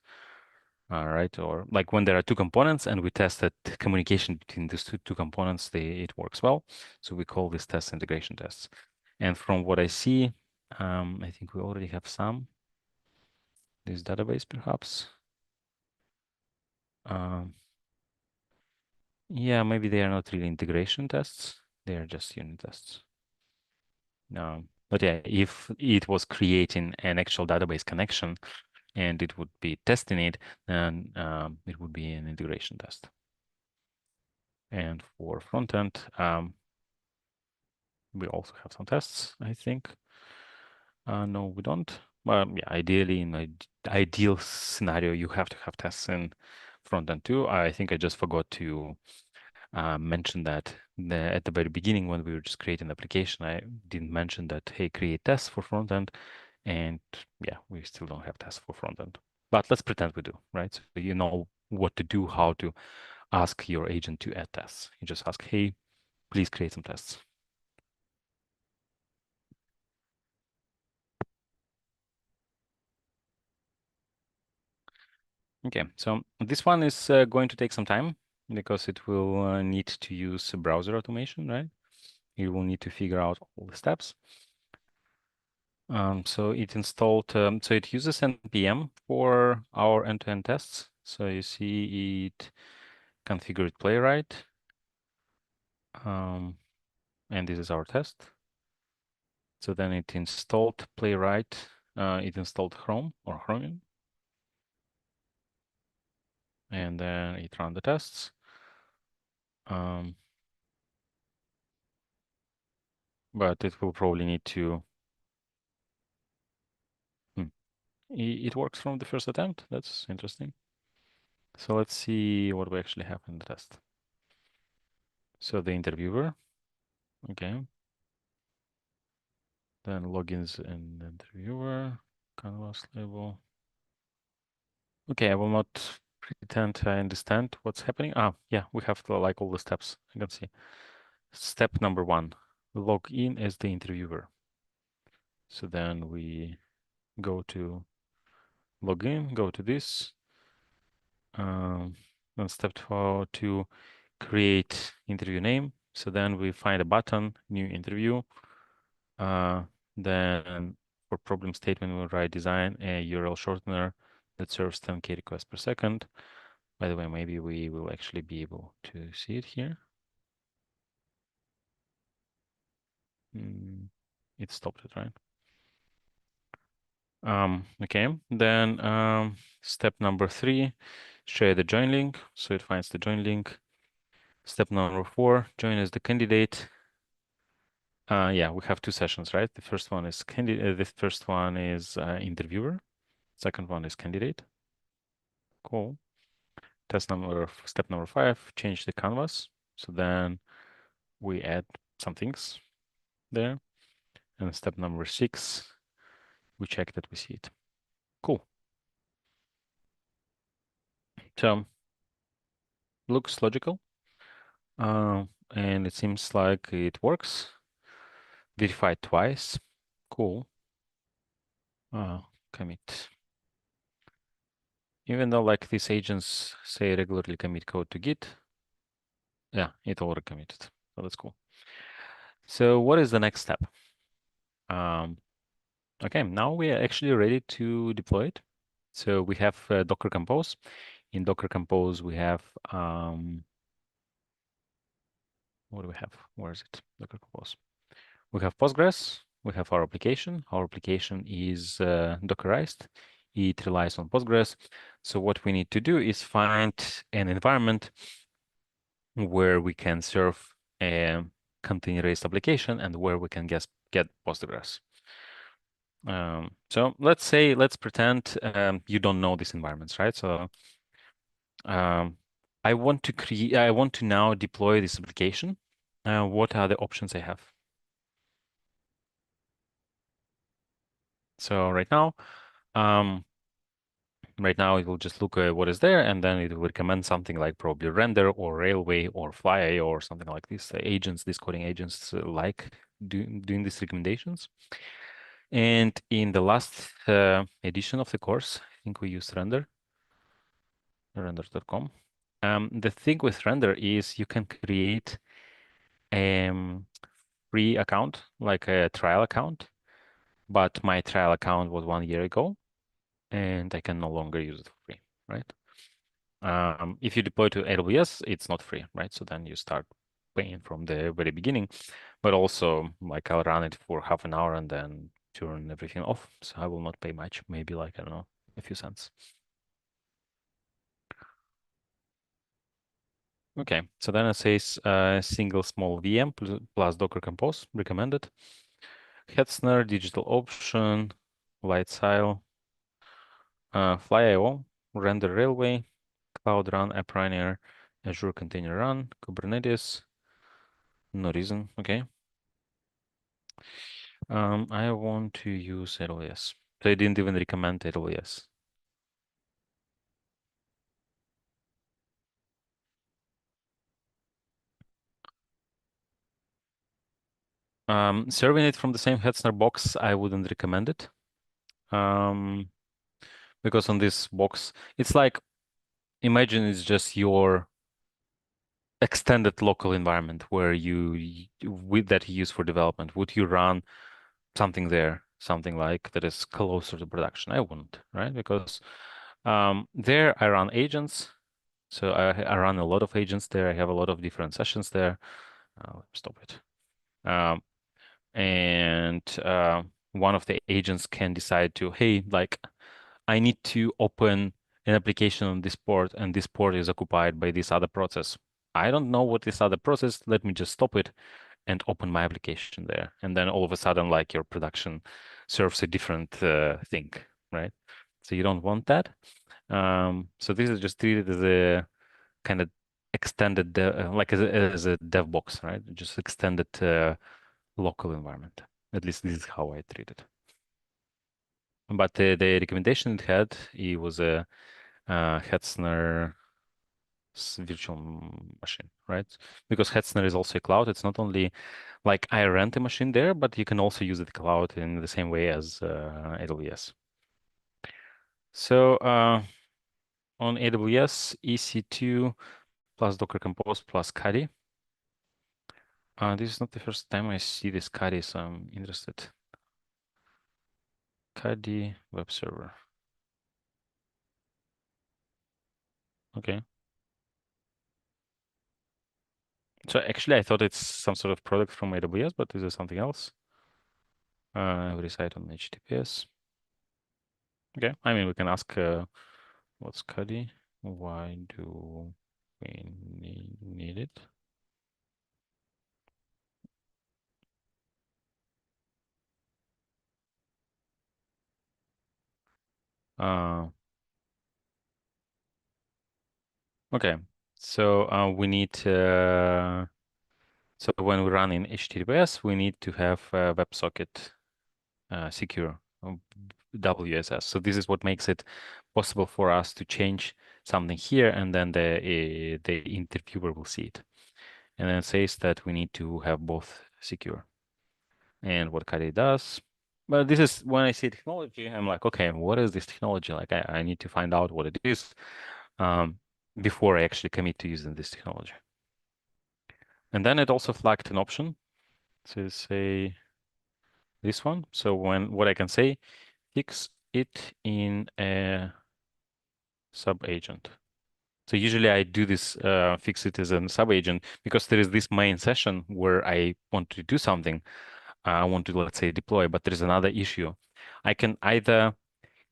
All right, or like when there are two components and we test that communication between these two components, it works well. So we call this test integration tests. And from what I see, I think we already have some. This database, perhaps. Yeah, maybe they are not really integration tests. They are just unit tests. But yeah, if it was creating an actual database connection and it would be testing it, then it would be an integration test. And for frontend, we also have some tests, I think. No, we don't. Yeah, ideally, in an ideal scenario, you have to have tests in frontend too. I think I just forgot to mention that at the very beginning when we were just creating the application, I didn't mention that, hey, create tests for frontend. And yeah, we still don't have tests for front end. But let's pretend we do, right? So you know what to do, how to ask your agent to add tests. You just ask, hey, please create some tests. Okay, so this one is going to take some time because it will need to use browser automation, right? You will need to figure out all the steps. So it installed, so it uses npm for our end-to-end tests. So you see it configured Playwright, and this is our test. So then it installed Playwright, it installed Chrome or Chromium, and then it ran the tests. But it will probably need to, it works from the first attempt. That's interesting. So let's see what we actually have in the test. So the interviewer, okay. Then logins and interviewer, canvas label. Okay, I will not pretend I understand what's happening. Yeah, we have to like all the steps. I can see. Step number 1, log in as the interviewer. So then we go to login, go to this. Then step 2, create interview name. So then we find a button, new interview. Then for problem statement, we'll write design a URL shortener that serves 10K requests per second. By the way, maybe we will actually be able to see it here. It stopped it, right? Okay, then step number 3, share the join link. So it finds the join link. Step number 4, join as the candidate. Yeah, we have 2 sessions, right? The first one is candidate. The first one is interviewer. Second one is candidate. Cool. Step number 5, change the canvas. So then we add some things there. And step number 6, we check that we see it. Cool. So looks logical. And it seems like it works. Verified twice. Cool. Commit. Even though like these agents say regularly commit code to Git, yeah, it already committed. So that's cool. So what is the next step? Okay, now we are actually ready to deploy it. So we have Docker Compose. In Docker Compose, we have, what do we have? Where is it? Docker Compose. We have Postgres. We have our application. Our application is Dockerized. It relies on Postgres. So what we need to do is find an environment where we can serve a containerized application and where we can get Postgres. So let's pretend you don't know these environments, right? So I want to now deploy this application. What are the options I have? So right now it will just look at what is there, and then it will recommend something like probably render or railway or fly or something like this. Agents, these coding agents like doing these recommendations. And in the last edition of the course, I think we used render.com. The thing with render is you can create a free account, like a trial account, but my trial account was 1 year ago, and I can no longer use it for free, right? If you deploy to AWS, it's not free, right? So then you start paying from the very beginning, but also like I'll run it for half an hour and then turn everything off. So I will not pay much, maybe like, I don't know, a few cents. Okay, so then it says single small VM plus Docker Compose recommended. Head snare, digital option, light style, Fly.io, render railway, Cloud Run, App Runner, Azure Container Run, Kubernetes. No reason. Okay. I want to use AWS. So I didn't even recommend AWS. Serving it from the same Hetzner box, I wouldn't recommend it. Because on this box, it's like, imagine it's just your extended local environment where with that you use for development. Would you run something there, something like that is closer to production? I wouldn't, right? Because there I run agents. So I run a lot of agents there. I have a lot of different sessions there. Stop it. And one of the agents can decide to, hey, like, I need to open an application on this port, and this port is occupied by this other process. I don't know what this other process. Let me just stop it and open my application there. And then all of a sudden, like, your production serves a different thing, right? So you don't want that. So this is just treated as a kind of extended, like as a dev box, right? Just extended local environment. At least this is how I treat it. But the recommendation it was a Hetzner virtual machine, right? Because Hetzner is also a cloud. It's not only like I rent a machine there, but you can also use the cloud in the same way as AWS. So on AWS, EC2 plus Docker Compose plus Caddy. This is not the first time I see this Caddy, so I'm interested. Caddy web server. Okay. So actually, I thought it's some sort of product from AWS, but this is something else. Every site on HTTPS. Okay. I mean, we can ask what's Caddy? Why do we need it? Okay. So we need so when we run in HTTPS, we need to have WebSocket secure WSS. So this is what makes it possible for us to change something here, and then the interviewer will see it. And then it says that we need to have both secure. And what Kali does. But this is when I see technology, I'm like, okay, what is this technology? Like I need to find out what it is before I actually commit to using this technology. And then it also flagged an option to say this one. So what I can say, fix it in a sub-agent. So usually I do this, fix it as a sub-agent because there is this main session where I want to do something. I want to, let's say, deploy, but there is another issue. I can either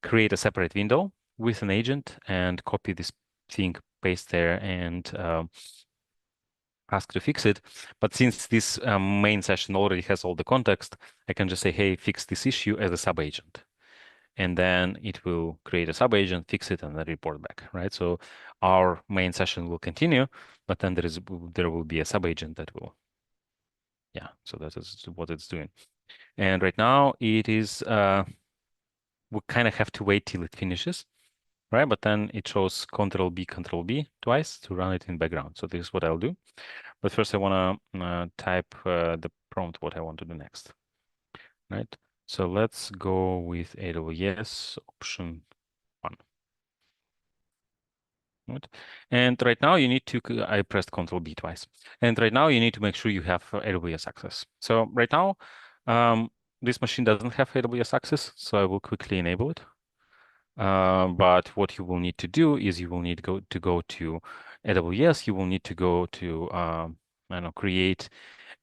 create a separate window with an agent and copy this thing, paste there, and ask to fix it. But since this main session already has all the context, I can just say, hey, fix this issue as a sub-agent. And then it will create a sub-agent, fix it, and then report back, right? So our main session will continue, but then there will be a sub-agent that will, yeah, so that is what it's doing. And right now it is, we kind of have to wait till it finishes, right? But then it shows Control B twice to run it in background. So this is what I'll do. But first I want to type the prompt, what I want to do next, right? So let's go with AWS option 1. Right. And right now you need to, I pressed Control B twice. And right now you need to make sure you have AWS access. So right now, this machine doesn't have AWS access, so I will quickly enable it. But what you will need to do is you will need to go to AWS. You will need to go to, I don't know, create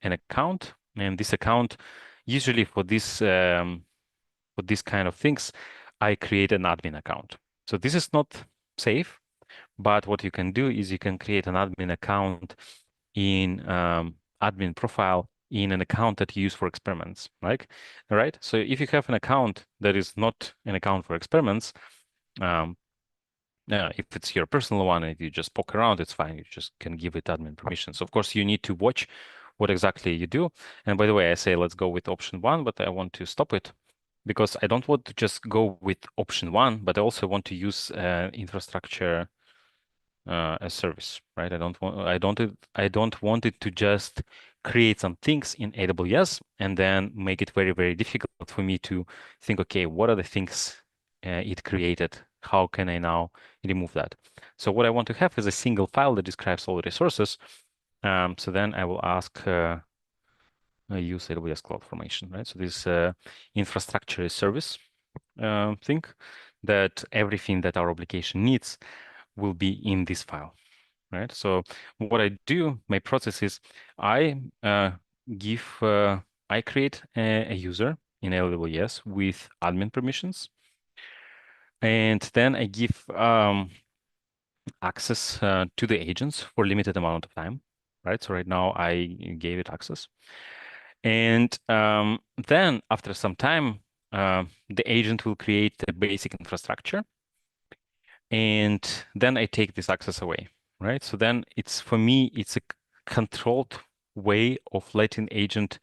an account. And this account, usually for this kind of things, I create an admin account. So this is not safe. But what you can do is you can create an admin account in admin profile in an account that you use for experiments, right? All right. So if you have an account that is not an account for experiments, if it's your personal one and you just poke around, it's fine. You just can give it admin permissions. Of course, you need to watch what exactly you do. And by the way, I say let's go with option one, but I want to stop it because I don't want to just go with option one, but I also want to use infrastructure as service, right? I don't want it to just create some things in AWS and then make it very, very difficult for me to think, okay, what are the things it created? How can I now remove that? So what I want to have is a single file that describes all the resources. So then I will ask use AWS CloudFormation, right? So this infrastructure as service thing that everything that our application needs will be in this file, right? So what I do, my process is I I create a user in AWS with admin permissions, and then I give access to the agents for limited amount of time, right? So right now I gave it access, and then after some time, the agent will create the basic infrastructure, and then I take this access away, right? So then it's for me, it's a controlled way of letting agent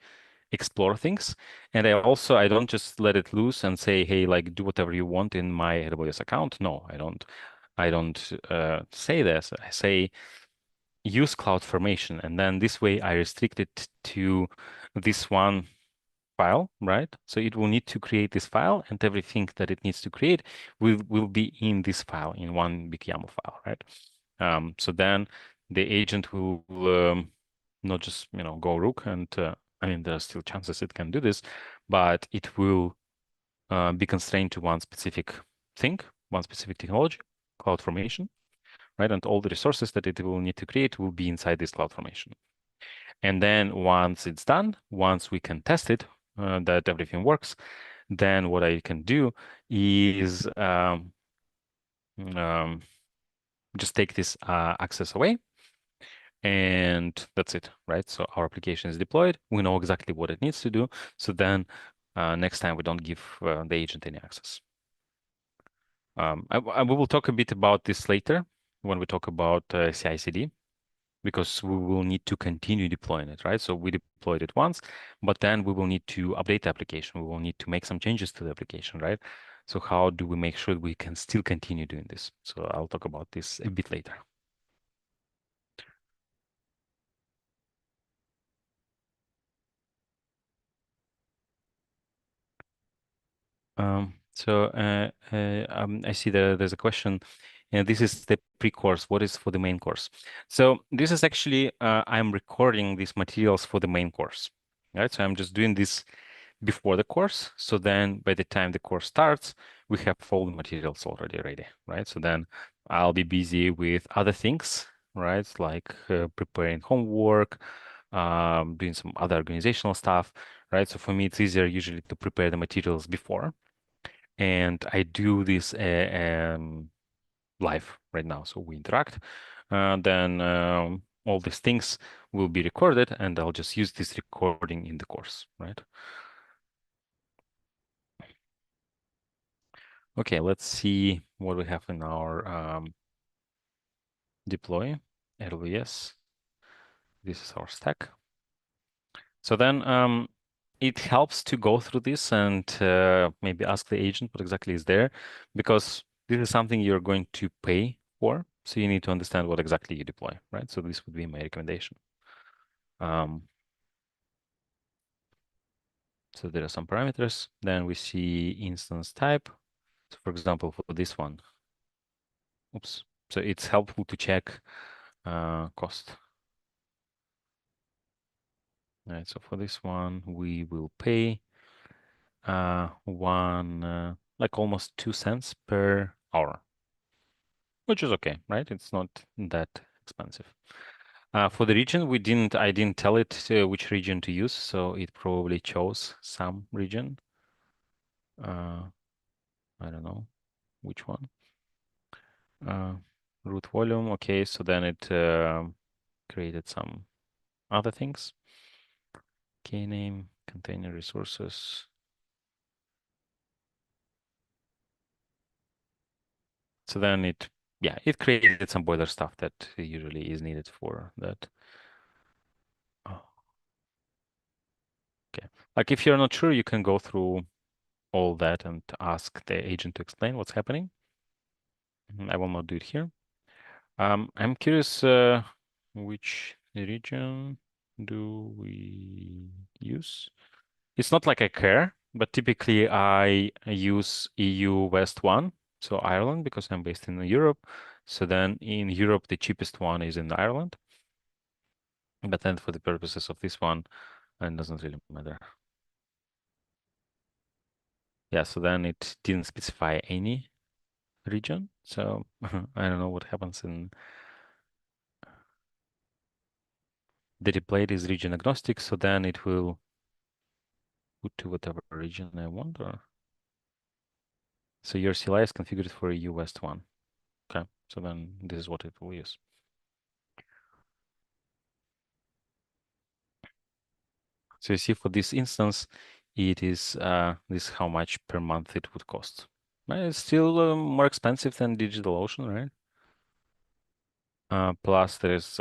explore things. And I don't just let it loose and say, hey, like do whatever you want in my AWS account. No, I don't say this. I say use CloudFormation, and then this way I restrict it to this one file, right? So it will need to create this file, and everything that it needs to create will be in this file, in one big YAML file, right? So then the agent will not just go rook, and I mean there are still chances it can do this, but it will be constrained to one specific thing, one specific technology, CloudFormation, right? And all the resources that it will need to create will be inside this CloudFormation. And then once it's done, once we can test it, that everything works, then what I can do is just take this access away, and that's it, right? So our application is deployed. We know exactly what it needs to do. So then next time we don't give the agent any access. We will talk a bit about this later when we talk about CI/CD, because we will need to continue deploying it, right? So we deployed it once, but then we will need to update the application. We will need to make some changes to the application, right? So how do we make sure we can still continue doing this? So I'll talk about this a bit later. I see there's a question, and this is the pre-course. What is for the main course? So this is actually, I'm recording these materials for the main course, right? So I'm just doing this before the course. So then by the time the course starts, we have all the materials already ready, right? So then I'll be busy with other things, right? Like preparing homework, doing some other organizational stuff, right? So for me, it's easier usually to prepare the materials before. And I do this live right now. So we interact, then all these things will be recorded, and I'll just use this recording in the course, right? Okay, let's see what we have in our deploy AWS. This is our stack. So then it helps to go through this and maybe ask the agent what exactly is there, because this is something you're going to pay for. So you need to understand what exactly you deploy, right? So this would be my recommendation. So there are some parameters. Then we see instance type. So for example, for this one, oops. So it's helpful to check cost. All right, so for this one, we will pay like almost 2 cents per hour, which is okay, right? It's not that expensive. For the region, I didn't tell it which region to use, so it probably chose some region. I don't know which one. Root volume, okay, so then it created some other things. Kname, container resources. So then it created some boiler stuff that usually is needed for that. Oh. Okay. Like if you're not sure, you can go through all that and ask the agent to explain what's happening. I will not do it here. I'm curious, which region do we use? It's not like I care, but typically I use EU West 1, so Ireland, because I'm based in Europe. So then in Europe, the cheapest one is in Ireland. But then for the purposes of this one, it doesn't really matter. Yeah, so then it didn't specify any region. So I don't know what happens in the template is region agnostic. So then it will put to whatever region I want. Or so your CLI is configured for EU West 1. Okay, so then this is what it will use. So you see for this instance, it is this how much per month it would cost. It's still more expensive than DigitalOcean, right? Plus there's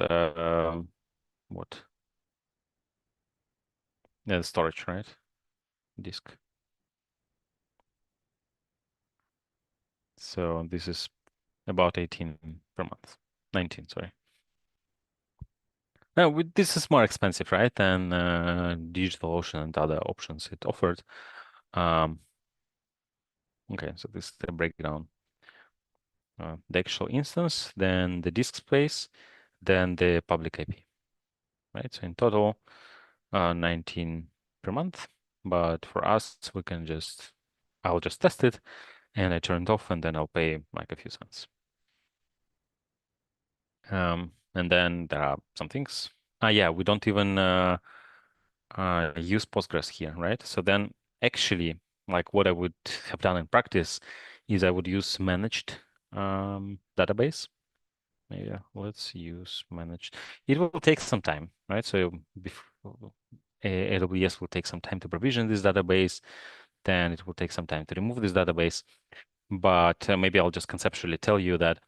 what? Yeah, the storage, right? Disk. So this is about 18 per month. 19, sorry. Now, this is more expensive, right, than DigitalOcean and other options it offered. Okay, so this is the breakdown. The actual instance, then the disk space, then the public IP, right? So in total, 19 per month. But for us, I'll just test it and I turn it off and then I'll pay like a few cents. And then there are some things. Yeah, we don't even use Postgres here, right? So then actually, like what I would have done in practice is I would use managed database. Yeah, let's use managed. It will take some time, right? So AWS will take some time to provision this database. Then it will take some time to remove this database. But maybe I'll just conceptually tell you that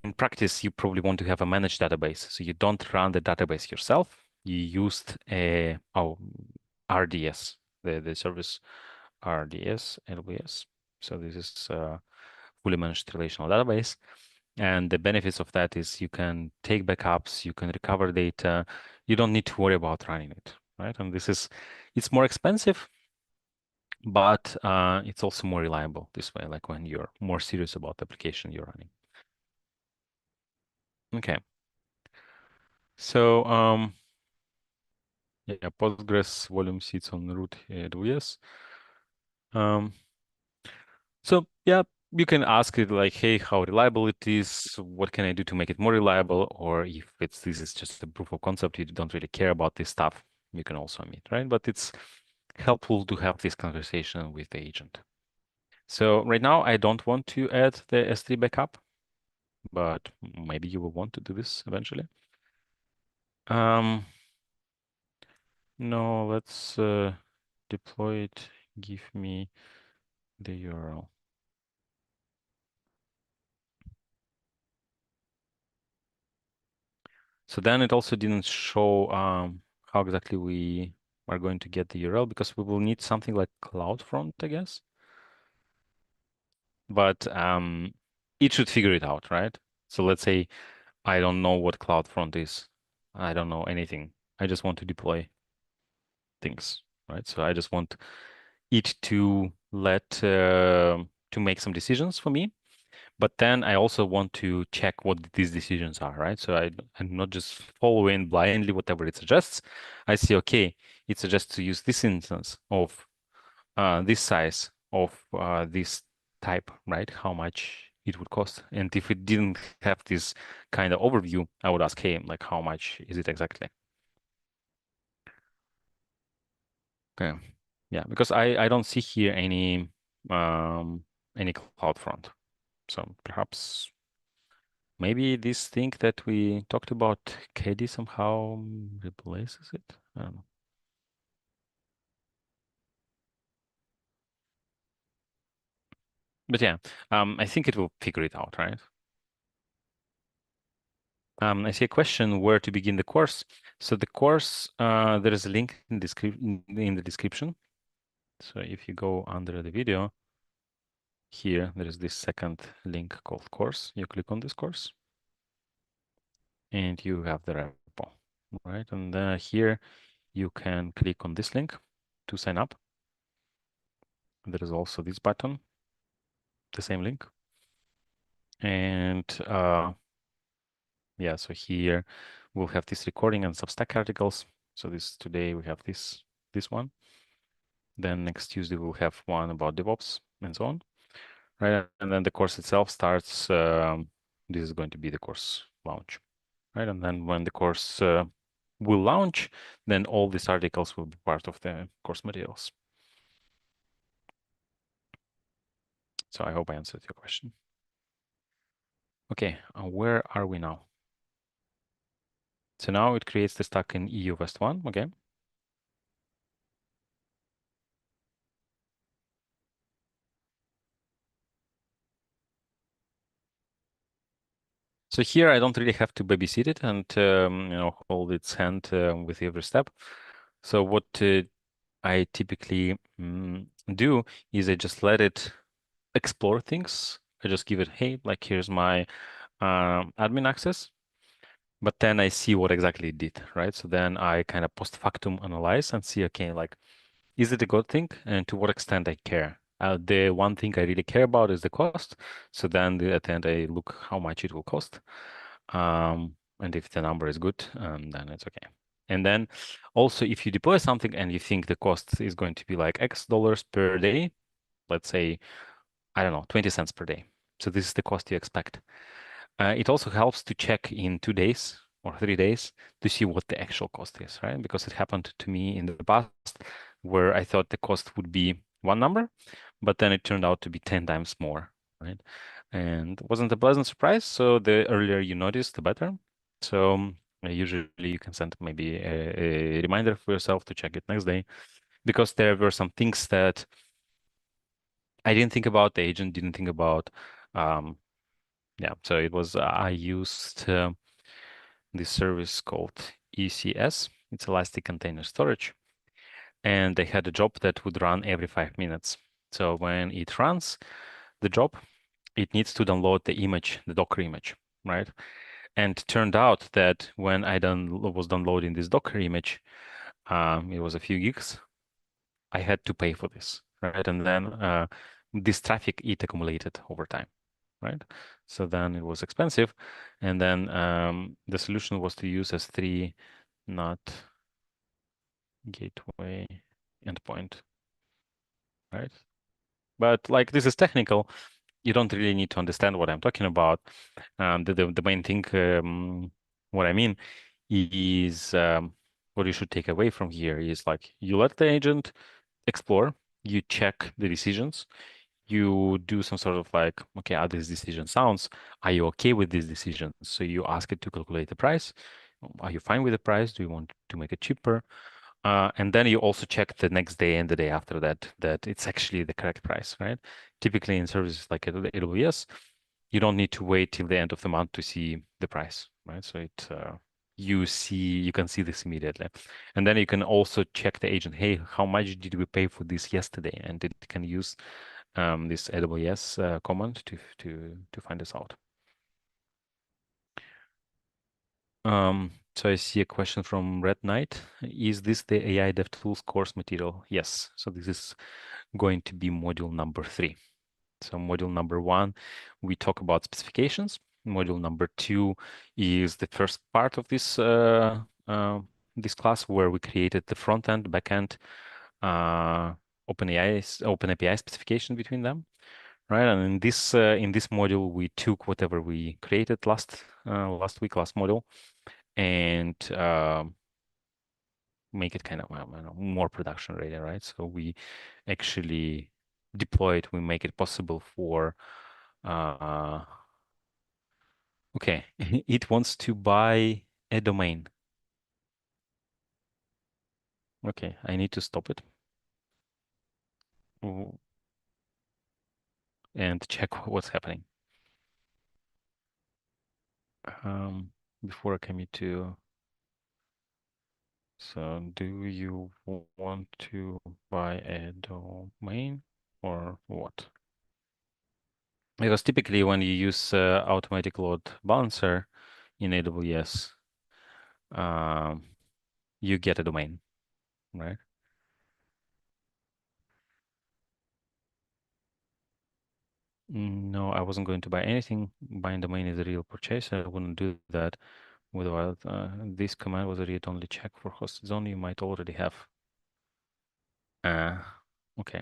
in practice, you probably want to have a managed database. So you don't run the database yourself. You used a RDS, the service RDS, AWS. So this is a fully managed relational database. And the benefits of that is you can take backups, you can recover data. You don't need to worry about running it, right? And it's more expensive, but it's also more reliable this way, like when you're more serious about the application you're running. Okay. So yeah, Postgres volume sits on root AWS. Um, so yeah, you can ask it like, hey, how reliable it is, what can I do to make it more reliable? Or if this is just a proof of concept, you don't really care about this stuff, you can also omit, right? But it's helpful to have this conversation with the agent. So right now I don't want to add the S3 backup, but maybe you will want to do this eventually. No, let's deploy it. Give me the URL. So then it also didn't show how exactly we are going to get the URL because we will need something like CloudFront, I guess. But it should figure it out, right? So let's say I don't know what CloudFront is. I don't know anything. I just want to deploy things, right? So I just want it to to make some decisions for me. But then I also want to check what these decisions are, right? So I'm not just following blindly whatever it suggests. I see, okay, it suggests to use this instance of this size of this type, right? How much it would cost. And if it didn't have this kind of overview, I would ask, hey, like how much is it exactly? Okay. Yeah, because I don't see here any CloudFront. So perhaps maybe this thing that we talked about, KD somehow replaces it. I don't know. But yeah, I think it will figure it out, right? I see a question where to begin the course. So the course, there is a link in the description. So if you go under the video, here there is this second link called course. You click on this course, and you have the repo, right? And here you can click on this link to sign up. There is also this button, the same link, and yeah. So here we'll have this recording and Substack articles. So this today we have this one. Then next Tuesday we'll have one about DevOps and so on, right? And then the course itself starts. This is going to be the course launch, right? And then when the course will launch, then all these articles will be part of the course materials. So I hope I answered your question. Okay, where are we now? So now it creates the stack in EU West 1, okay? So here I don't really have to babysit it and hold its hand with every step. So what I typically do is I just let it explore things. I just give it, hey, like here's my admin access, but then I see what exactly it did, right? So then I kind of post factum analyze and see, okay, like, is it a good thing and to what extent I care? The one thing I really care about is the cost. So then at the end, I look how much it will cost. And if the number is good, then it's okay. And then also, if you deploy something and you think the cost is going to be like X dollars per day, let's say, I don't know, 20 cents per day. So this is the cost you expect. It also helps to check in 2 days or 3 days to see what the actual cost is, right? Because it happened to me in the past where I thought the cost would be one number, but then it turned out to be 10 times more, right? And it wasn't a pleasant surprise. So the earlier you notice, the better. So usually you can send maybe a reminder for yourself to check it next day, because there were some things that I didn't think about, the agent didn't think about. Yeah, so it was, I used this service called ECS. It's Elastic Container Storage. And they had a job that would run every 5 minutes. So when it runs the job, it needs to download the image, the Docker image, right? And it turned out that when I was downloading this Docker image, it was a few gigs, I had to pay for this, right? And then this traffic, it accumulated over time, right? So then it was expensive. And then the solution was to use S3 not gateway endpoint, right? But like this is technical. You don't really need to understand what I'm talking about. The main thing, what I mean is what you should take away from here is like you let the agent explore, you check the decisions, you do some sort of like, okay, how this decision sounds. Are you okay with this decision? So you ask it to calculate the price. Are you fine with the price? Do you want to make it cheaper? And then you also check the next day and the day after that, that it's actually the correct price, right? Typically in services like AWS, you don't need to wait till the end of the month to see the price, right? So you can see this immediately. And then you can also check the agent, hey, how much did we pay for this yesterday? And it can use this AWS command to find this out. So I see a question from Red Knight. Is this the AI DevTools course material? Yes. So this is going to be module number 3. So module number 1, we talk about specifications. Module number 2 is the first part of this class where we created the front end, back end, OpenAPI specification between them, right? And in this module, we took whatever we created last module, and make it kind of more production ready, right? So we actually deploy it. We make it possible for okay, it wants to buy a domain. Okay, I need to stop it and check what's happening. before I commit to. So do you want to buy a domain or what? Because typically when you use automatic load balancer in AWS, um, you get a domain, right? No, I wasn't going to buy anything. Buying domain is a real purchase. I wouldn't do that without this command was a read-only check for hosted zone. You might already have. Uh, okay.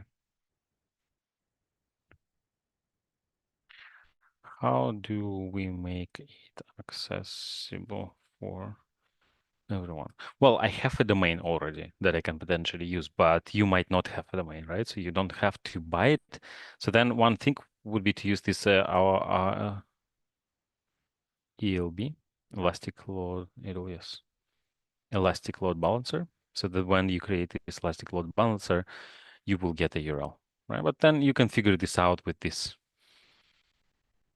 How do we make it accessible for everyone? Well, I have a domain already that I can potentially use, but you might not have a domain, right? So you don't have to buy it. So then one thing would be to use this our ELB, Elastic Load AWS, Elastic Load Balancer. So that when you create this Elastic Load Balancer, you will get a URL, right? But then you can figure this out with this.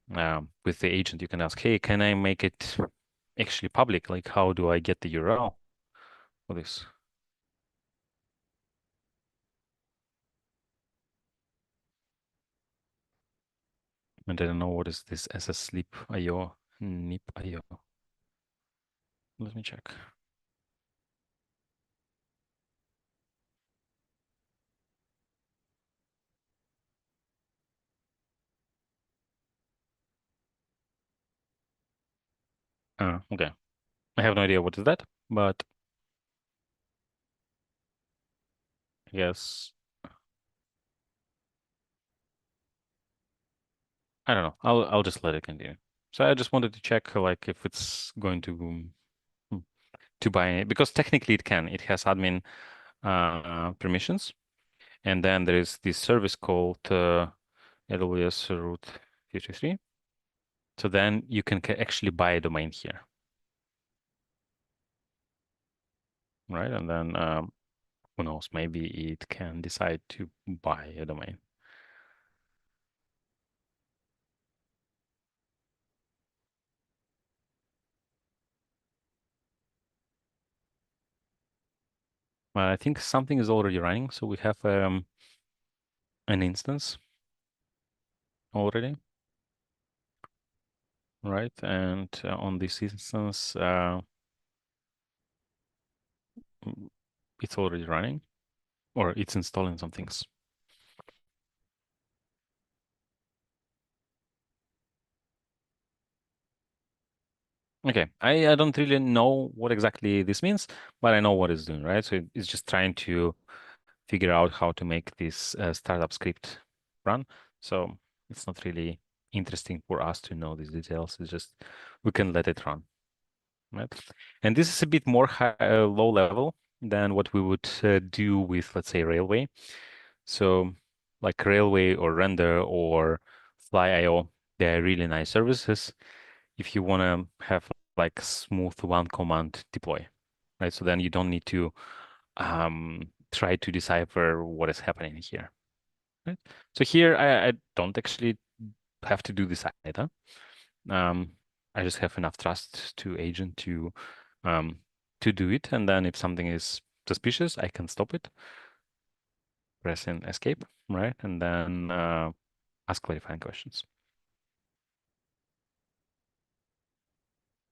With the agent, you can ask, hey, can I make it actually public? Like, how do I get the URL for this? And I don't know what is this SS sleep IO, NIP IO. Let me check. Okay. I have no idea what is that, but I guess I don't know. I'll just let it continue. So I just wanted to check like if it's going to buy it because technically it can. It has admin permissions, and then there is this service called AWS Route 53. So then you can actually buy a domain here, right? And then who knows, maybe it can decide to buy a domain. I think something is already running. So we have an instance already, right? And on this instance, it's already running or it's installing some things. Okay, I don't really know what exactly this means, but I know what it's doing, right? So it's just trying to figure out how to make this startup script run. So it's not really interesting for us to know these details. It's just we can let it run, right? And this is a bit more low level than what we would do with, let's say, Railway. So like Railway or Render or Fly.io, they're really nice services if you want to have like smooth one command deploy, right? So then you don't need to try to decipher what is happening here, right? So here I don't actually have to do this either. Um, I just have enough trust to agent um, to do it, and then if something is suspicious, I can stop it, press in escape, right, and then ask clarifying questions.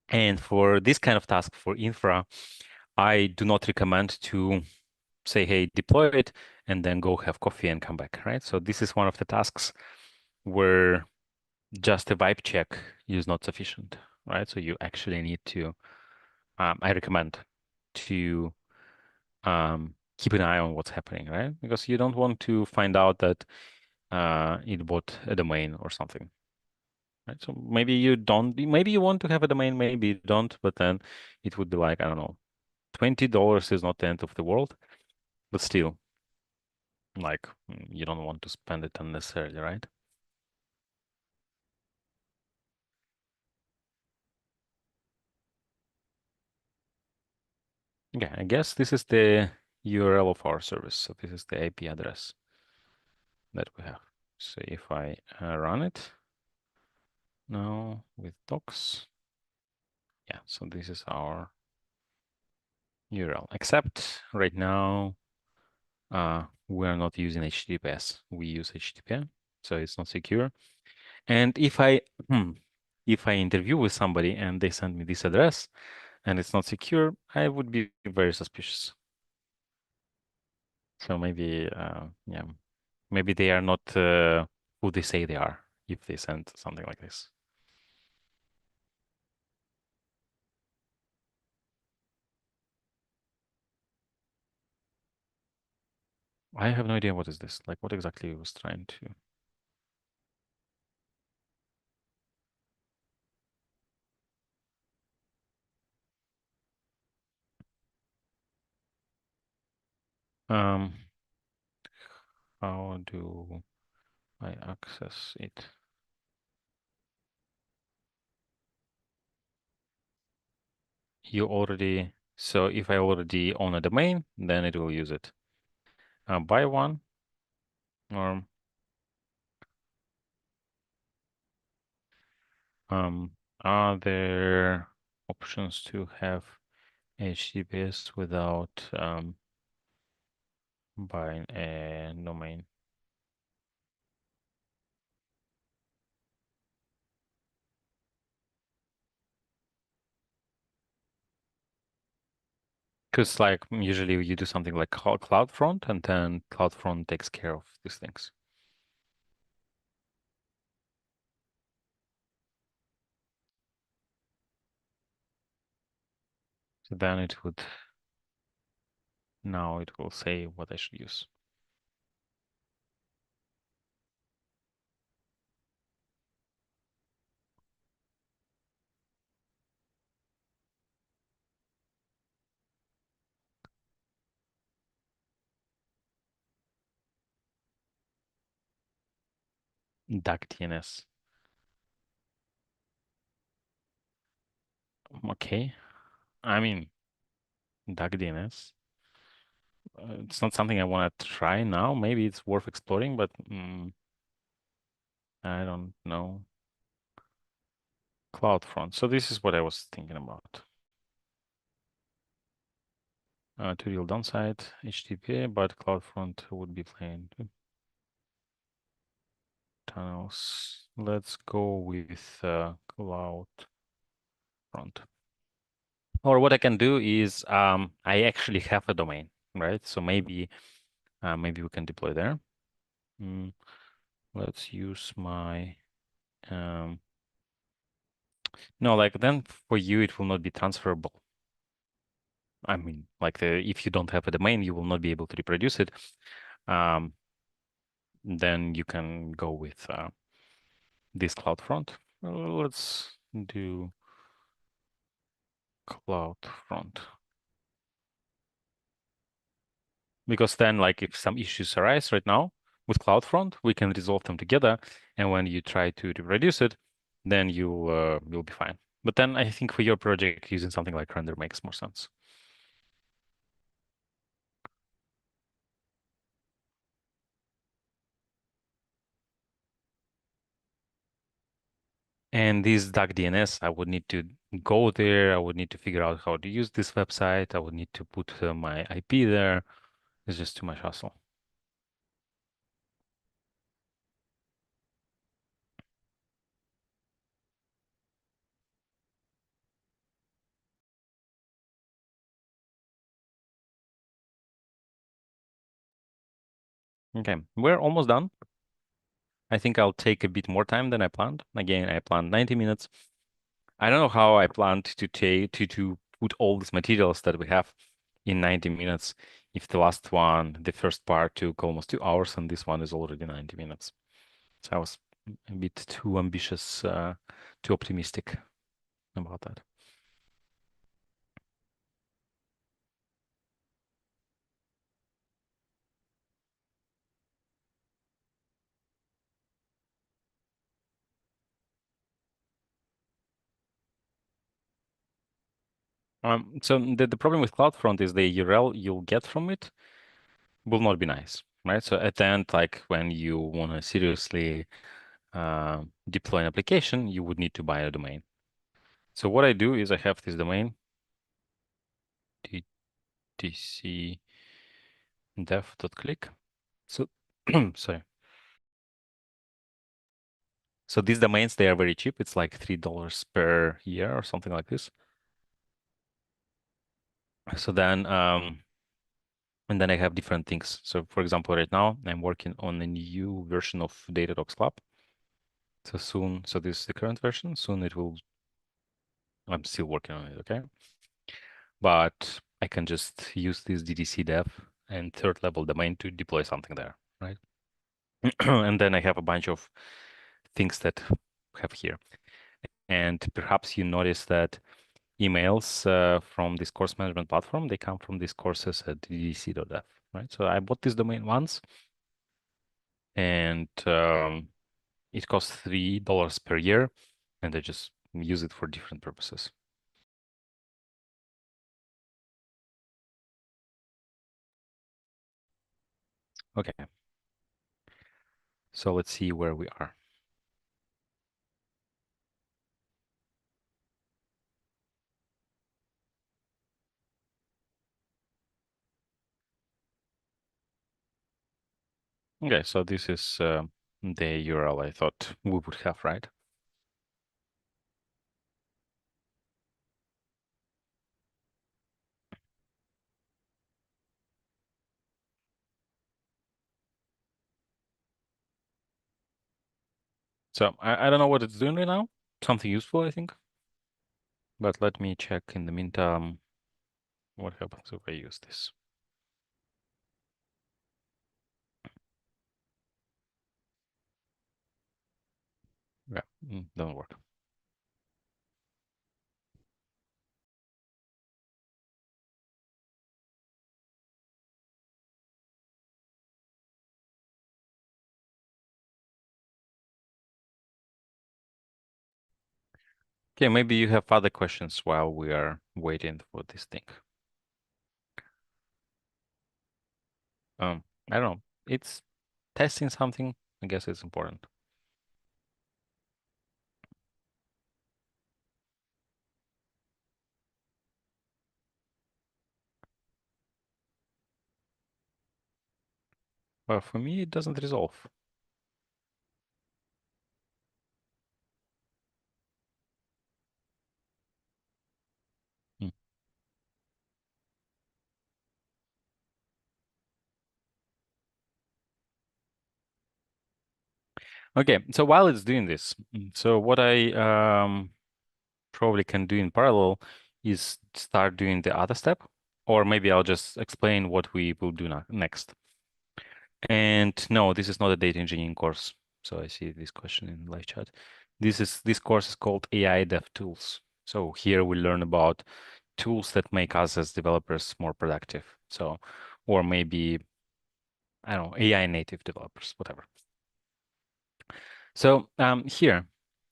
And for this kind of task for infra, I do not recommend to say, hey, deploy it, and then go have coffee and come back, right? So this is one of the tasks where just a vibe check is not sufficient, right? So you actually need to, I recommend to keep an eye on what's happening, right? Because you don't want to find out that it bought a domain or something, right? So maybe you don't, maybe you want to have a domain, maybe you don't, but then it would be like, I don't know, $20 is not the end of the world, but still, like you don't want to spend it unnecessarily, right? Okay, I guess this is the URL of our service. So this is the IP address that we have. So if I run it now with docs, Yeah, so this is our URL, except right now we're not using HTTPS. We use HTTP, so it's not secure. And if I interview with somebody and they send me this address and it's not secure, I would be very suspicious. So maybe, yeah, maybe they are not who they say they are if they send something like this. I have no idea what is this. Like, what exactly he was trying to. Um, how do I access it? You already, so if I already own a domain, then it will use it. Buy one, or are there options to have HTTPS without buying a domain? Because like usually you do something like CloudFront, and then CloudFront takes care of these things. So then it would, now it will say what I should use. DuckDNS. Okay. I mean, DuckDNS. It's not something I want to try now. Maybe it's worth exploring, but I don't know. CloudFront. So this is what I was thinking about. To real downside, HTTP, but CloudFront would be plain tunnels. Let's go with CloudFront. Or what I can do is I actually have a domain, right? So maybe maybe we can deploy there. Let's use my no, like then for you it will not be transferable. I mean, like if you don't have a domain, you will not be able to reproduce it. Then you can go with this CloudFront. Let's do CloudFront. Because then, like, if some issues arise right now with CloudFront, we can resolve them together. And when you try to reproduce it, then you'll be fine. But then I think for your project, using something like render makes more sense. And this DuckDNS, I would need to go there. I would need to figure out how to use this website. I would need to put my IP there. It's just too much hassle. Okay, we're almost done. I think I'll take a bit more time than I planned. Again, I planned 90 minutes. I don't know how I planned to take to put all these materials that we have in 90 minutes. If the last one, the first part took almost 2 hours, and this one is already 90 minutes. So I was a bit too ambitious, too optimistic about that. So the problem with CloudFront is the URL you'll get from it will not be nice, right? So at the end, like when you want to seriously deploy an application, you would need to buy a domain. So what I do is I have this domain, DTC dev.click. So, sorry. So these domains, they are very cheap. It's like $3 per year or something like this. So then, and then I have different things. So for example, right now I'm working on a new version of DataTalks.Club. So soon, so this is the current version. Soon it will, I'm still working on it, okay? But I can just use this DTC dev and third level domain to deploy something there, right? And then I have a bunch of things that have here. And perhaps you notice that emails from this course management platform, they come from these courses at ddc.dev, right? So I bought this domain once, and it costs $3 per year, and I just use it for different purposes. Okay. So let's see where we are. Okay, so this is the URL I thought we would have, right? So I don't know what it's doing right now. Something useful, I think. But let me check in the meantime what happens if I use this. Yeah, doesn't work. Okay, maybe you have other questions while we are waiting for this thing. I don't know. It's testing something. I guess it's important. Well, for me, it doesn't resolve. Hmm. Okay, so while it's doing this, so what I probably can do in parallel is start doing the other step, or maybe I'll just explain what we will do next. And no, this is not a data engineering course. So I see this question in live chat. This course is called AI Dev Tools. So here we learn about tools that make us as developers more productive. So, or maybe, I don't know, AI native developers, whatever. So here,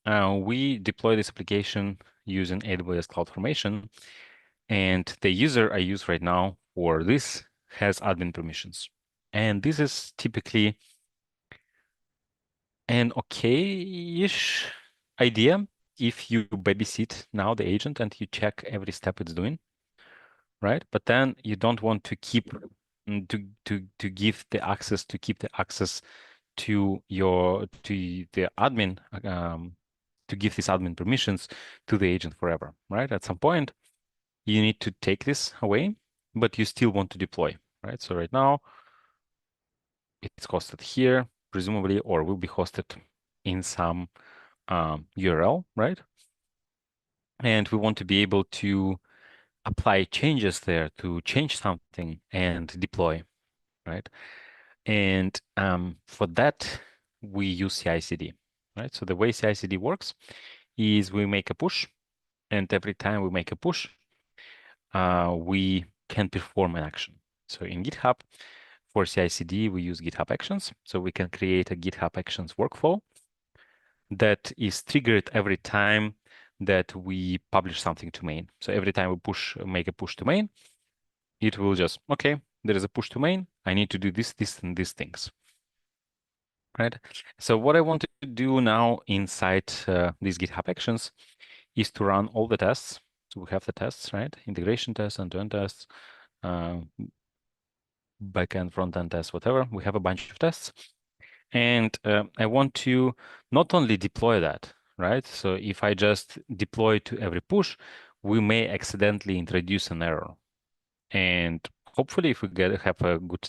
we deploy this application using AWS CloudFormation, and the user I use right now for this has admin permissions. And this is typically an okay-ish idea if you babysit now the agent and you check every step it's doing, right? But then you don't want to keep to give the access to keep the access to the admin to give these admin permissions to the agent forever, right? At some point, you need to take this away, but you still want to deploy, right? So right now, it's hosted here, presumably, or will be hosted in some URL, right? And we want to be able to apply changes there to change something and deploy, right? And for that, we use CI/CD, right? So the way CI/CD works is we make a push, and every time we make a push, we can perform an action. So in GitHub, for CI/CD, we use GitHub Actions. So we can create a GitHub Actions workflow that is triggered every time that we publish something to main. So every time we make a push to main, it will just, okay, there is a push to main. I need to do this, and these things, right? So what I want to do now inside these GitHub Actions is to run all the tests. So we have the tests, right? Integration tests, end-to-end tests, backend, front-end tests, whatever. We have a bunch of tests. And I want to not only deploy that, right? So if I just deploy to every push, we may accidentally introduce an error. And hopefully, if we have a good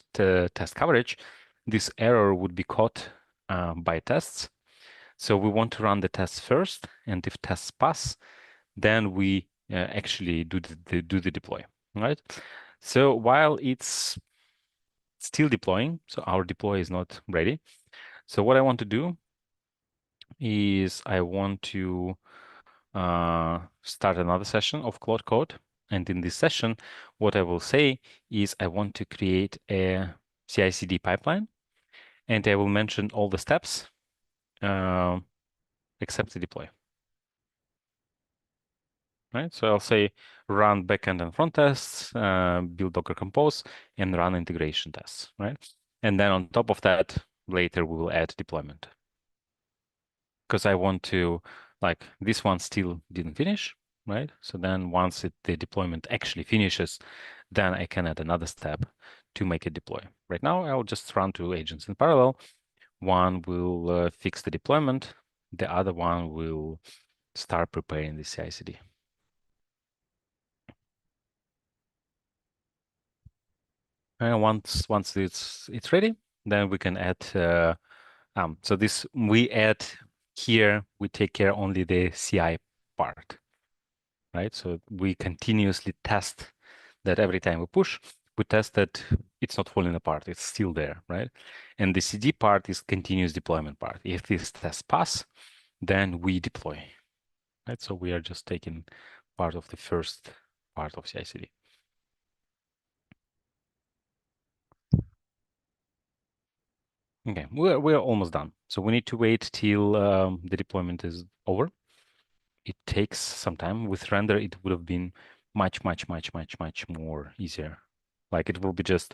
test coverage, this error would be caught by tests. So we want to run the tests first, and if tests pass, then we actually do the deploy, right? So while it's still deploying, so our deploy is not ready. So what I want to do is I want to start another session of Cloud Code. And in this session, what I will say is I want to create a CI/CD pipeline, and I will mention all the steps except the deploy. Right, so I'll say run backend and front tests, build Docker Compose, and run integration tests, right? And then on top of that, later we will add deployment. Because I want to, like, this one still didn't finish, right? So then once the deployment actually finishes, then I can add another step to make it deploy. Right now, I'll just run two agents in parallel. One will fix the deployment. The other one will start preparing the CI/CD. And once it's ready, then we can add. So this we add here. We take care only the CI part, right? So we continuously test that every time we push, we test that it's not falling apart. It's still there, right? And the CD part is continuous deployment part. If these tests pass, then we deploy, right? So we are just taking part of the first part of CI/CD. Okay, we're almost done. So we need to wait till the deployment is over. It takes some time. With render, it would have been much more easier. Like it will be just,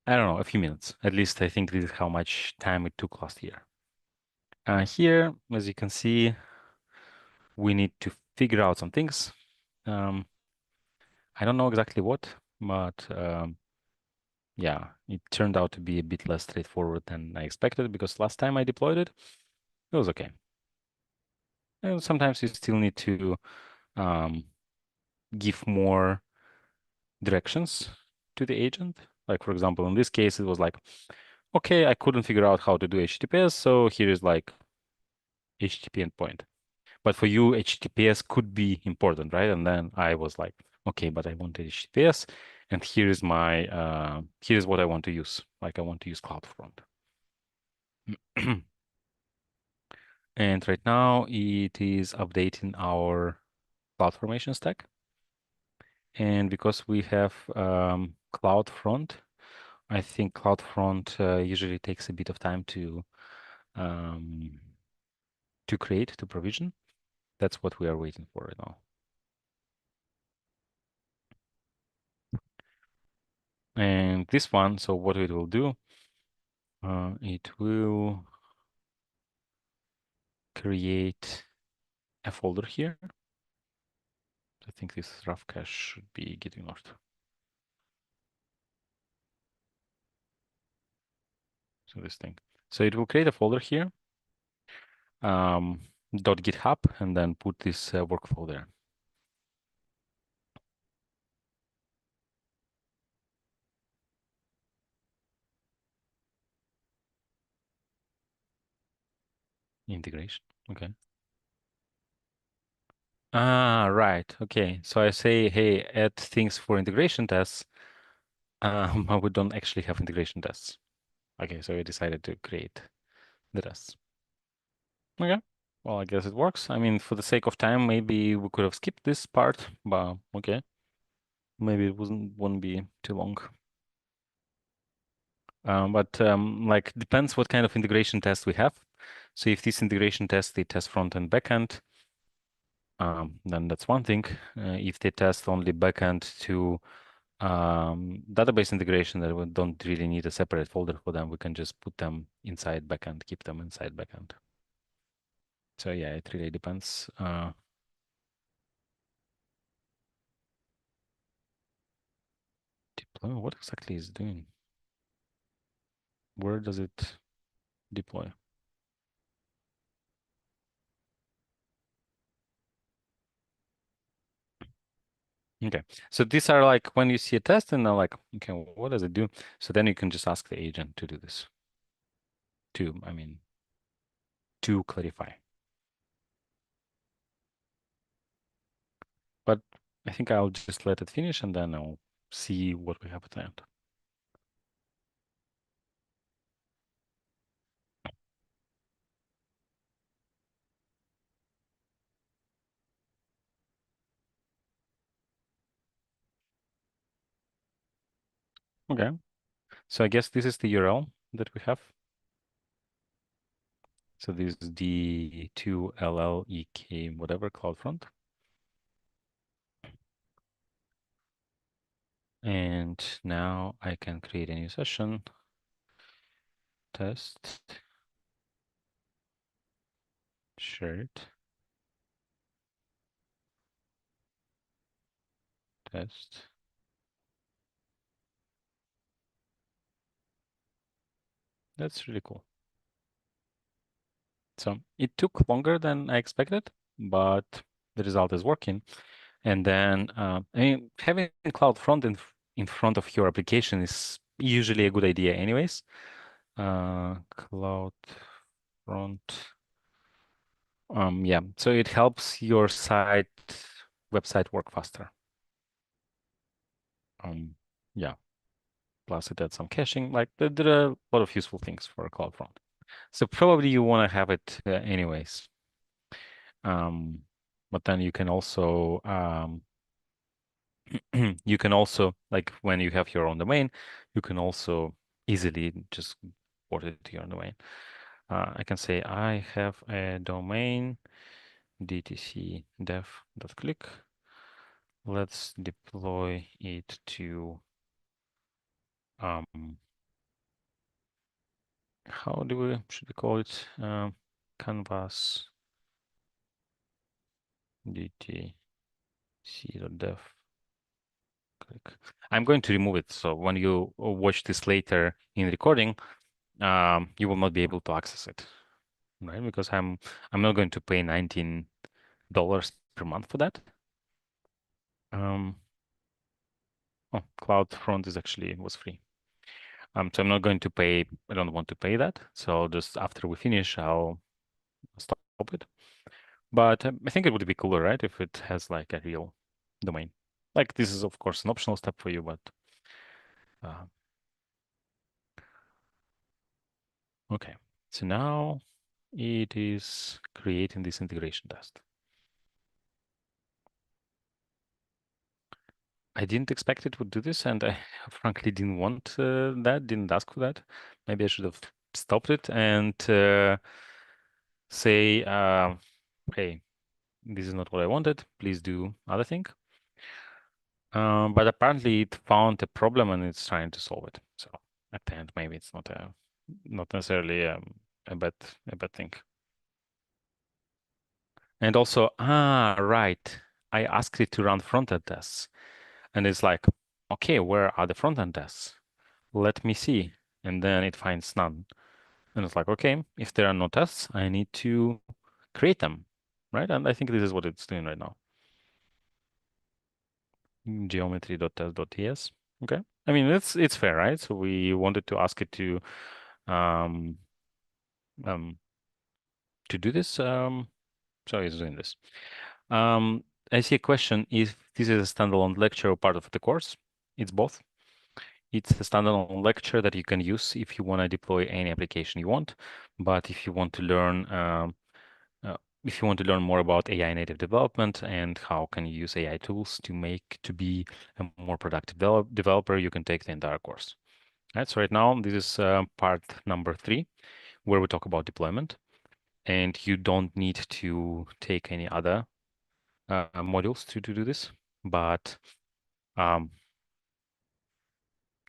I don't know, a few minutes. At least I think this is how much time it took last year. Here, as you can see, we need to figure out some things. I don't know exactly what, but yeah, it turned out to be a bit less straightforward than I expected because last time I deployed it, it was okay. And sometimes you still need to give more directions to the agent. Like, for example, in this case, it was like, okay, I couldn't figure out how to do HTTPS, so here is like HTTP endpoint. But for you, HTTPS could be important, right? And then I was like, okay, but I want HTTPS, and here's here's what I want to use. Like I want to use CloudFront. And right now it is updating our CloudFormation stack. And because we have CloudFront, I think CloudFront usually takes a bit of time to create, to provision. That's what we are waiting for right now. And this one, so what it will do, it will create a folder here. I think this rough cache should be getting north. So this thing. So it will create a folder here, .github, and then put this workflow there. Integration. Okay. Right. Okay. So I say, hey, add things for integration tests. But we don't actually have integration tests. Okay, so we decided to create the tests. Okay. Well, I guess it works. I mean, for the sake of time, maybe we could have skipped this part, but okay. Maybe it wouldn't be too long. But like depends what kind of integration test we have. So if this integration test, they test front and backend, then that's one thing. If they test only backend to database integration, that we don't really need a separate folder for them. We can just put them inside backend, keep them inside backend. So yeah, it really depends. deployment. What exactly is it doing? Where does it deploy? Okay, so these are like when you see a test and they're like, okay, what does it do? So then you can just ask the agent to do this. To clarify. But I think I'll just let it finish and then I'll see what we have at the end. Okay, so I guess this is the URL that we have. So this is the 2LLEK whatever CloudFront. And now I can create a new session. Test. Share it. Test. That's really cool. So it took longer than I expected, but the result is working. And then, I mean, having CloudFront in front of your application is usually a good idea anyways. CloudFront. Yeah, so it helps your website work faster. Yeah, plus it adds some caching. Like there are a lot of useful things for CloudFront. So probably you want to have it anyways. But then you can also you can also, like when you have your own domain, you can also easily just port it to your domain. I can say I have a domain DTC dev.click. Let's deploy it to how should we call it? Canvas DTC.dev. Click. I'm going to remove it. So when you watch this later in recording, you will not be able to access it, right? Because I'm not going to pay $19 per month for that. Oh, CloudFront was free. So I'm not going to pay. I don't want to pay that. So just after we finish, I'll stop it. But I think it would be cooler, right, if it has like a real domain. Like this is of course an optional step for you, but okay. So now it is creating this integration test. I didn't expect it would do this, and I frankly didn't want didn't ask for that. Maybe I should have stopped it and say, hey, this is not what I wanted. Please do other thing. But apparently it found a problem and it's trying to solve it. So at the end, maybe it's not necessarily a bad thing. And also, right, I asked it to run front-end tests, and it's like, okay, where are the front-end tests? Let me see. And then it finds none. And it's like, okay, if there are no tests, I need to create them, right? And I think this is what it's doing right now. Geometry.test.ts. Okay. I mean, it's fair, right? So we wanted to ask it to do this. So it's doing this. I see a question if this is a standalone lecture or part of the course. It's both. It's a standalone lecture that you can use if you want to deploy any application you want. But if you want to learn more about AI native development and how can you use AI tools to be a more productive developer, you can take the entire course. Right. So right now this is part number 3, where we talk about deployment, and you don't need to take any other modules to do this. But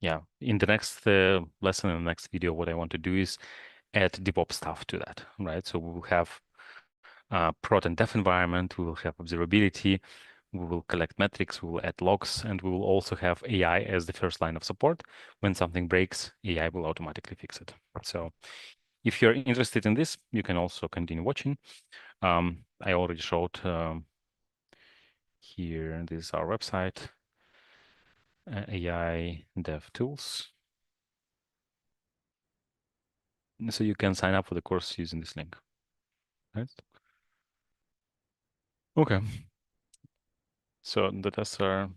yeah, in the next lesson, in the next video, what I want to do is add DevOps stuff to that, right? So we will have prod and def environment, we will have observability, We will collect metrics, we will add logs, and we will also have AI as the first line of support. When something breaks, AI will automatically fix it. So if you're interested in this, you can also continue watching. I already showed here, this is our website, AI Dev Tools. So you can sign up for the course using this link. Right? Okay. So the tests are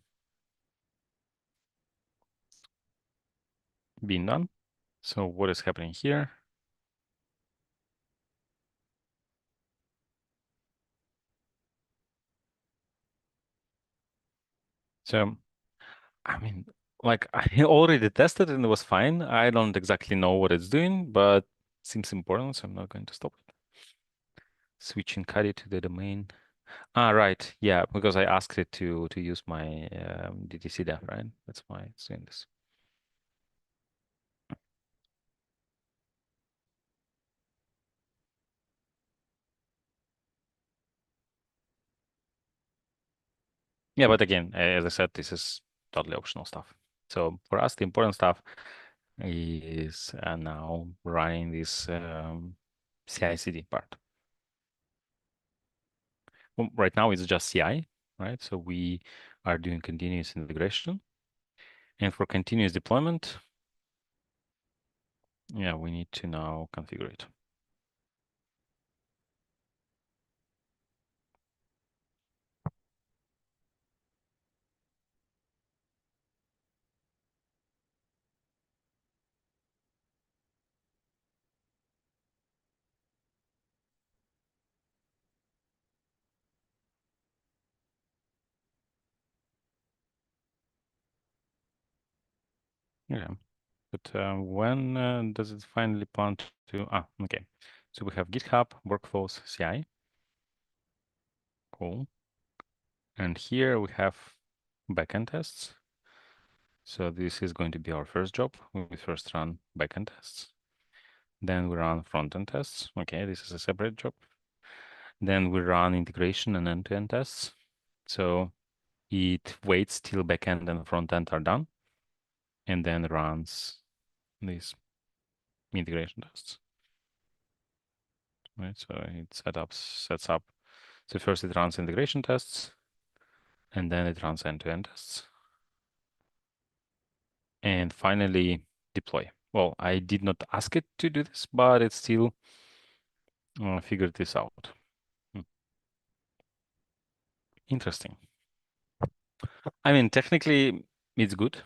being done. So what is happening here? So, I mean, like I already tested and it was fine. I don't exactly know what it's doing, but it seems important, so I'm not going to stop it. Switching Caddy to the domain. Ah, right. Yeah, because I asked it to use my DTC dev, right? That's why it's doing this. Yeah, but again, as I said, this is totally optional stuff. So for us, the important stuff is now running this CI/CD part. Well, right now it's just CI, right? So we are doing continuous integration. And for continuous deployment, yeah, we need to now configure it. Yeah. But when does it finally plan to? Okay. So we have GitHub, workflows, CI. Cool. And here we have backend tests. So this is going to be our first job. We first run backend tests. Then we run front-end tests. Okay, this is a separate job. Then we run integration and end-to-end tests. So it waits till backend and front-end are done, and then runs these integration tests. Right, so it sets up. So first it runs integration tests, and then it runs end-to-end tests. And finally, deploy. Well, I did not ask it to do this, but it still figured this out. Interesting. I mean, technically, it's good,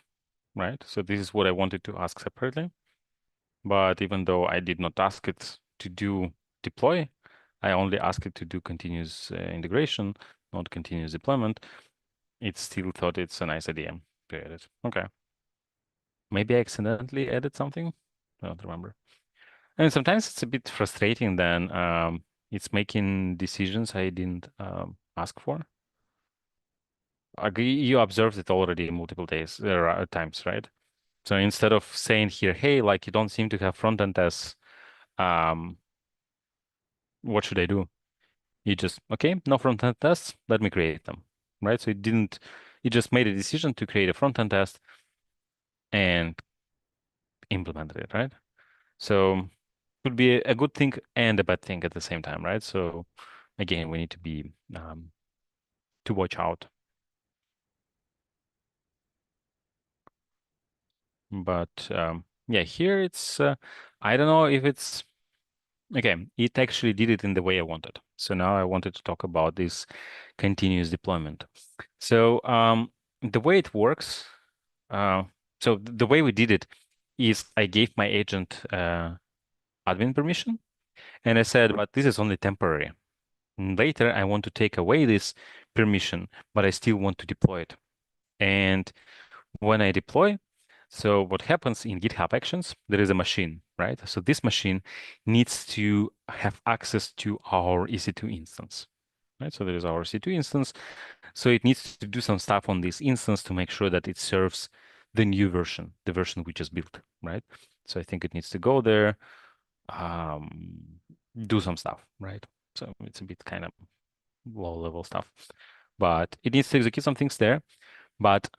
right? So this is what I wanted to ask separately. But even though I did not ask it to do deploy, I only asked it to do continuous integration, not continuous deployment. It still thought it's a nice idea to edit. Okay. Maybe I accidentally added something. I don't remember. And sometimes it's a bit frustrating then it's making decisions I didn't ask for. You observed it already multiple times, right? So instead of saying here, hey, like you don't seem to have front-end tests, what should I do? You just, okay, no front-end tests, let me create them, right? So it just made a decision to create a front-end test and implemented it, right? So could be a good thing and a bad thing at the same time, right? So again, we need to be to watch out. But yeah, here it's I don't know if it's okay. It actually did it in the way I wanted. So now I wanted to talk about this continuous deployment. So the way it works, so the way we did it is I gave my agent admin permission, and I said, but this is only temporary. Later, I want to take away this permission, but I still want to deploy it. And when I deploy, so what happens in GitHub Actions, there is a machine, right? So this machine needs to have access to our EC2 instance, right? So there is our EC2 instance. So it needs to do some stuff on this instance to make sure that it serves the new version, the version we just built, right? So I think it needs to go there, do some stuff, right? So it's a bit kind of low level stuff. but it needs to execute some things there. But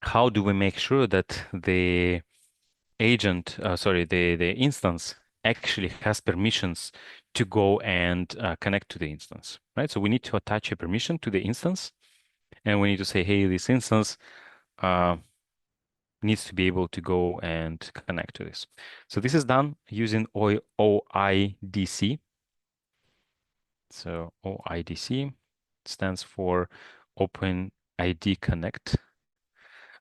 how do we make sure that the agent, the instance actually has permissions to go and connect to the instance, right? So we need to attach a permission to the instance, and we need to say, hey, this instance needs to be able to go and connect to this. So this is done using OIDC. So OIDC stands for OpenID Connect.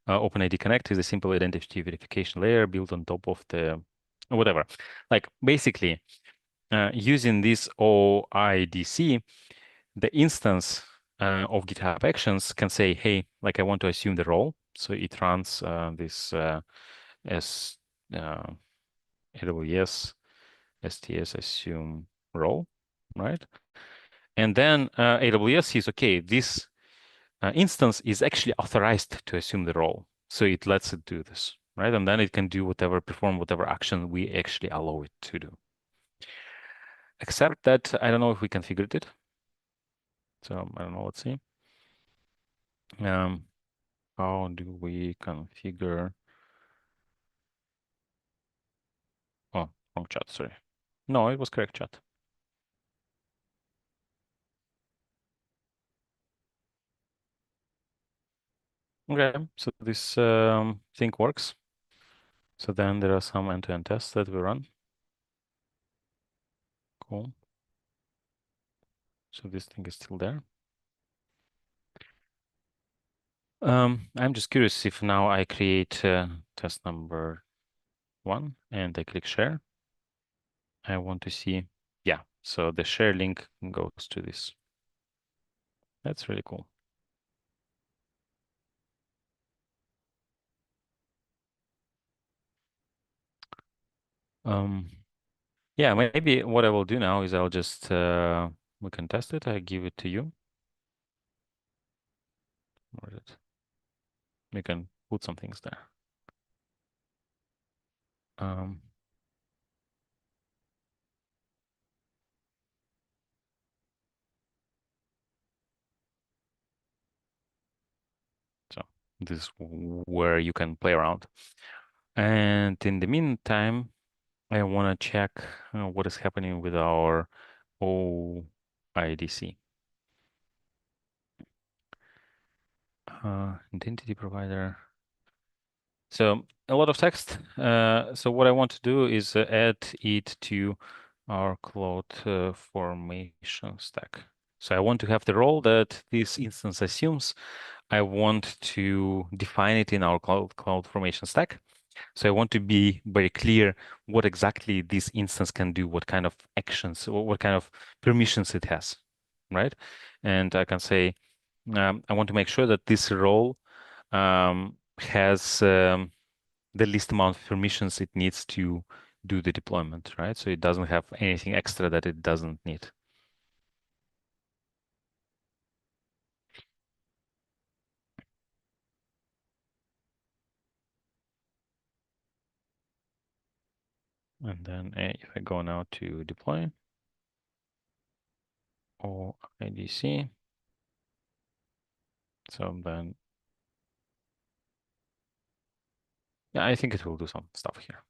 OpenID Connect is a simple identity verification layer built on top of the whatever. Like basically, using this OIDC, the instance of GitHub Actions can say, hey, like I want to assume the role. So it runs this as AWS STS assume role, right? And then AWS says, okay, this instance is actually authorized to assume the role. So it lets it do this, right? And then it can do whatever, perform whatever action we actually allow it to do. Except that I don't know if we configured it. So I don't know, let's see. How do we configure? Oh, wrong chat, sorry. No, it was correct chat. Okay, so this thing works. So then there are some end-to-end tests that we run. Cool. So this thing is still there. I'm just curious if now I create test number 1 and I click share. I want to see, yeah, so the share link goes to this. That's really cool. Yeah, maybe what I will do now is I'll just, we can test it. I give it to you. Where is it? We can put some things there. Um, so this is where you can play around. And in the meantime, I want to check what is happening with our OIDC. Identity provider. So a lot of text. So what I want to do is add it to our CloudFormation stack. So I want to have the role that this instance assumes. I want to define it in our CloudFormation stack. So I want to be very clear what exactly this instance can do, what kind of actions, or what kind of permissions it has, right? And I can say, I want to make sure that this role has the least amount of permissions it needs to do the deployment, right? So it doesn't have anything extra that it doesn't need. And then if I go now to deploy or IDC, so then, yeah, I think it will do some stuff here.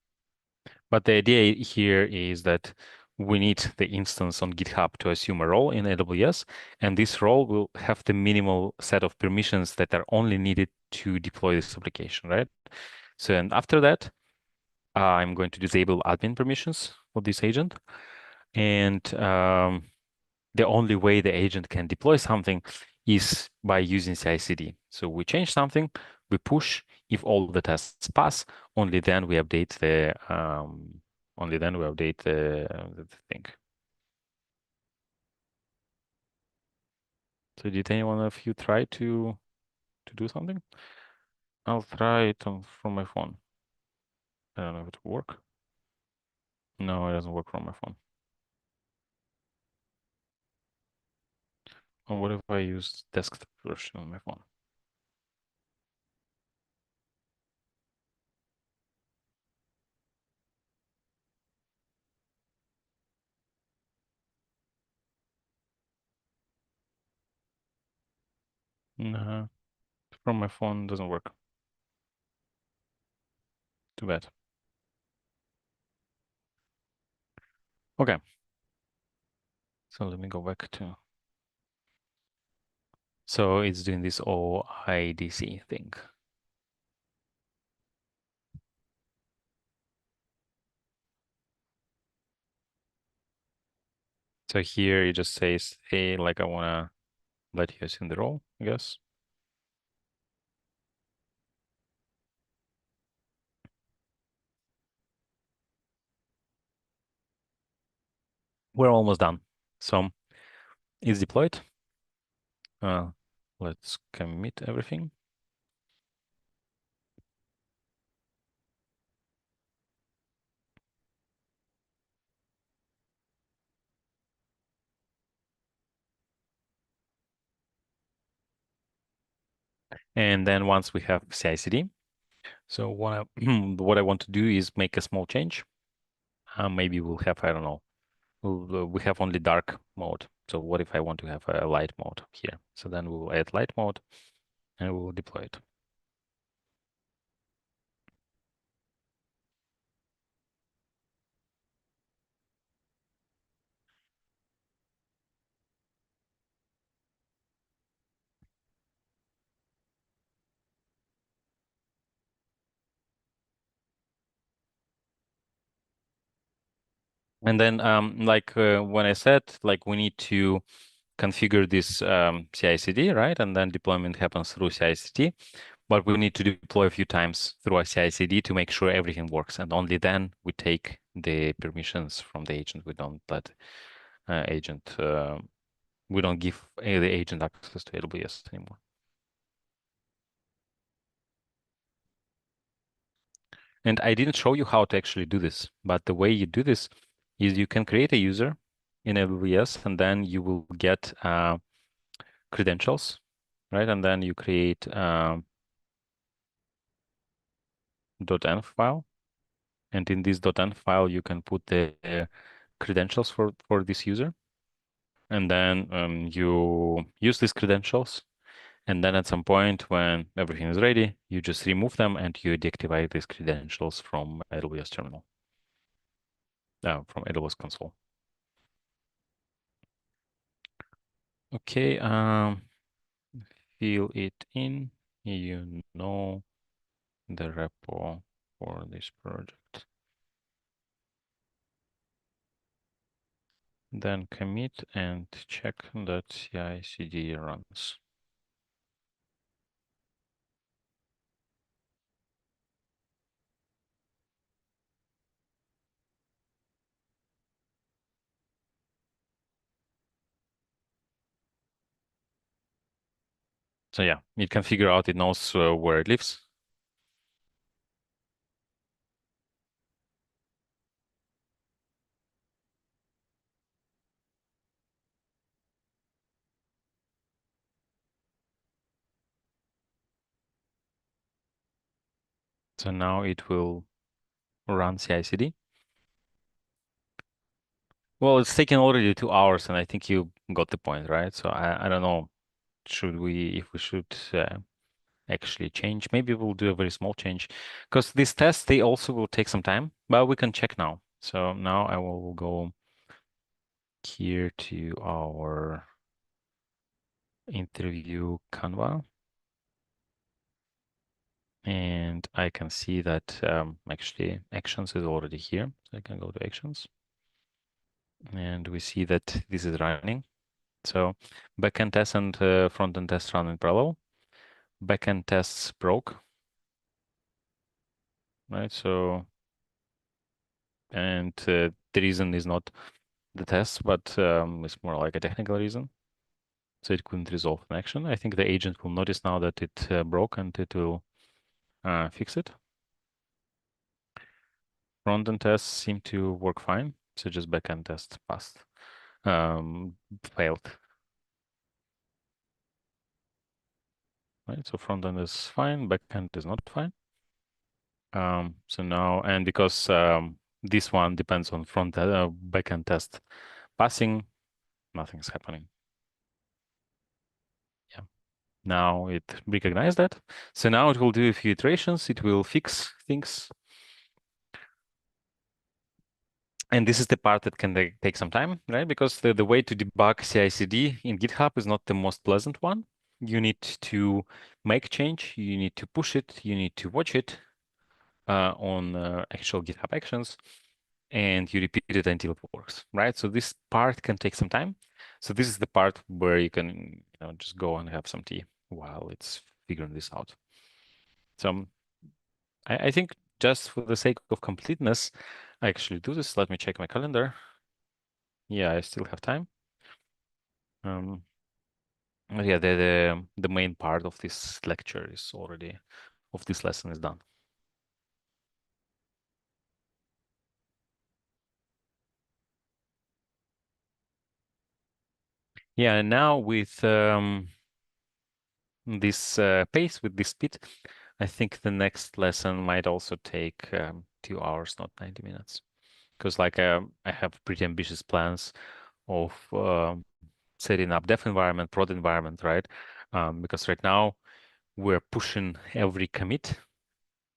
But the idea here is that we need the instance on GitHub to assume a role in AWS, and this role will have the minimal set of permissions that are only needed to deploy this application, right? So, and after that, I'm going to disable admin permissions for this agent. And the only way the agent can deploy something is by using CI/CD. So we change something, we push. If all the tests pass, only then we update the thing. So did anyone of you try to do something? I'll try it from my phone. I don't know if it will work. No, it doesn't work from my phone. Or what if I use desktop version on my phone? From my phone doesn't work. Too bad. Okay. So let me go back to. So it's doing this OIDC thing. So here it just says, hey, like I wanna let you assume the role, I guess. We're almost done. So it's deployed. Let's commit everything. And then once we have CI/CD, so what I want to do is make a small change. Maybe we'll have, I don't know, we have only dark mode. So what if I want to have a light mode here? So then we'll add light mode and we'll deploy it. And then when I said, like we need to configure this CI/CD, right? And then deployment happens through CI/CD, but we need to deploy a few times through a CI/CD to make sure everything works. And only then we take the permissions from the agent. We don't let agent, we don't give the agent access to AWS anymore. And I didn't show you how to actually do this, but the way you do this is you can create a user in AWS and then you will get credentials, right? And then you create .env file. And in this .env file, you can put the credentials for this user. And then you use these credentials. And then at some point when everything is ready, you just remove them and you deactivate these credentials from AWS terminal, from AWS console. Okay, fill it in. You know the repo for this project. Then commit and check that CI/CD runs. So yeah, it can figure out, it knows where it lives. So now it will run CI/CD. Well, it's taken already 2 hours, and I think you got the point, right? So I don't know, if we should actually change. Maybe we'll do a very small change because these tests, they also will take some time, but we can check now. So now I will go here to our interview Canva. And I can see that actually actions is already here. So I can go to actions. And we see that this is running. So backend test and front-end test run in parallel. Backend tests broke, right? So, and the reason is not the test, but it's more like a technical reason. So it couldn't resolve an action. I think the agent will notice now that it broke and it will fix it. Front-end tests seem to work fine. So just backend test passed, failed. Right, so front-end is fine, backend is not fine. So now, and because this one depends on backend test passing, nothing's happening. Yeah, Now it recognized that. So now it will do a few iterations. It will fix things. And this is the part that can take some time, right? Because the way to debug CI/CD in GitHub is not the most pleasant one. You need to make change. You need to push it. You need to watch it on actual GitHub actions. And you repeat it until it works, right? So this part can take some time. So this is the part where you can just go and have some tea while it's figuring this out. So I think just for the sake of completeness, I actually do this. Let me check my calendar. Yeah, I still have time. Yeah, the main part of this lecture is already, of this lesson is done. Yeah, and now with this pace, with this speed, I think the next lesson might also take 2 hours, not 90 minutes. Because like I have pretty ambitious plans of setting up dev environment, prod environment, right? Because right now we're pushing every commit.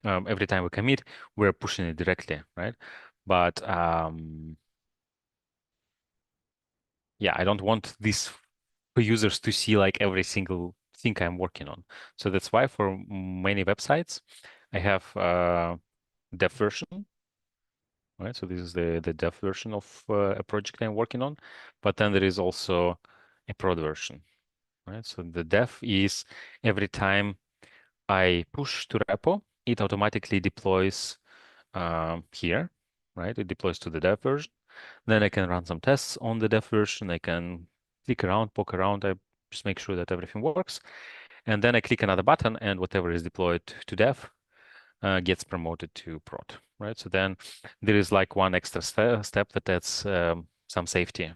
Every time we commit, we're pushing it directly, right? But yeah, I don't want this for users to see like every single thing I'm working on. So that's why for many websites, I have dev version, right? So this is the dev version of a project I'm working on, but then there is also a prod version, right? So the dev is every time I push to repo, it automatically deploys here, right? It deploys to the dev version. Then I can run some tests on the dev version. I can click around, poke around. I just make sure that everything works. And then I click another button, and whatever is deployed to dev gets promoted to prod, right? So then there is like one extra step that adds some safety,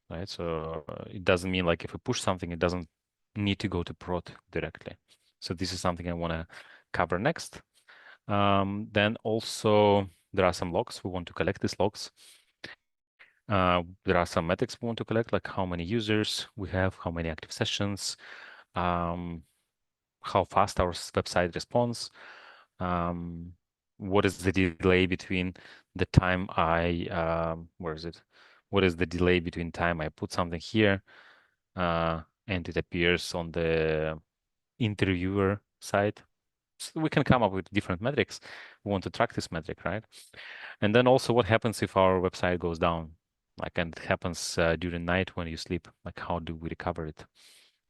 right? So it doesn't mean like if we push something, it doesn't need to go to prod directly. So this is something I want to cover next. Then also there are some logs. We want to collect these logs. There are some metrics we want to collect, like how many users we have, how many active sessions, how fast our website responds, what is the delay between the time where is it? What is the delay between time I put something here and it appears on the interviewer side? So we can come up with different metrics. We want to track this metric, right? And then also what happens if our website goes down? Like, and it happens during night when you sleep. Like, how do we recover it?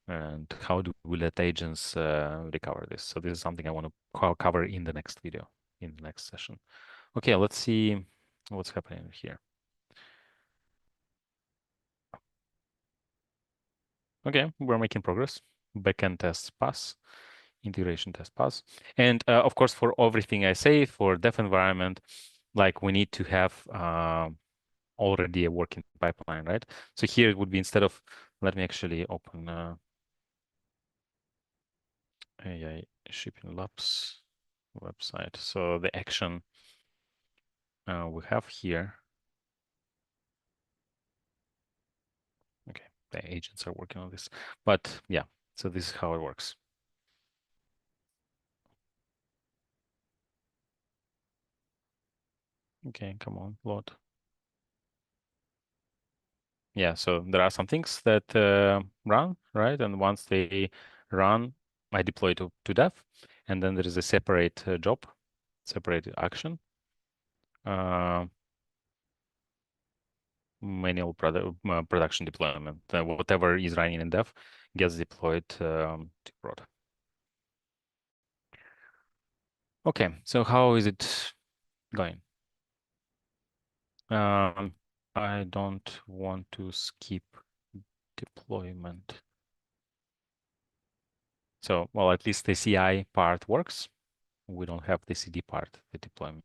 And how do we let agents recover this? So this is something I want to cover in the next video, in the next session. Okay, let's see what's happening here. Okay, we're making progress. Backend tests pass, integration test pass. And of course, for everything I say, for dev environment, like we need to have already a working pipeline, right? So here it would be instead of, let me actually open AI shipping labs website. So the action we have here. Okay, the agents are working on this, but yeah, so this is how it works. Okay, come on, load. Yeah, so there are some things that run, right? And once they run, I deploy to dev, and then there is a separate job, separate action, manual production deployment. Whatever is running in dev gets deployed to prod. Okay, so how is it going? I don't want to skip deployment. So, well, at least the CI part works. We don't have the CD part, the deployment.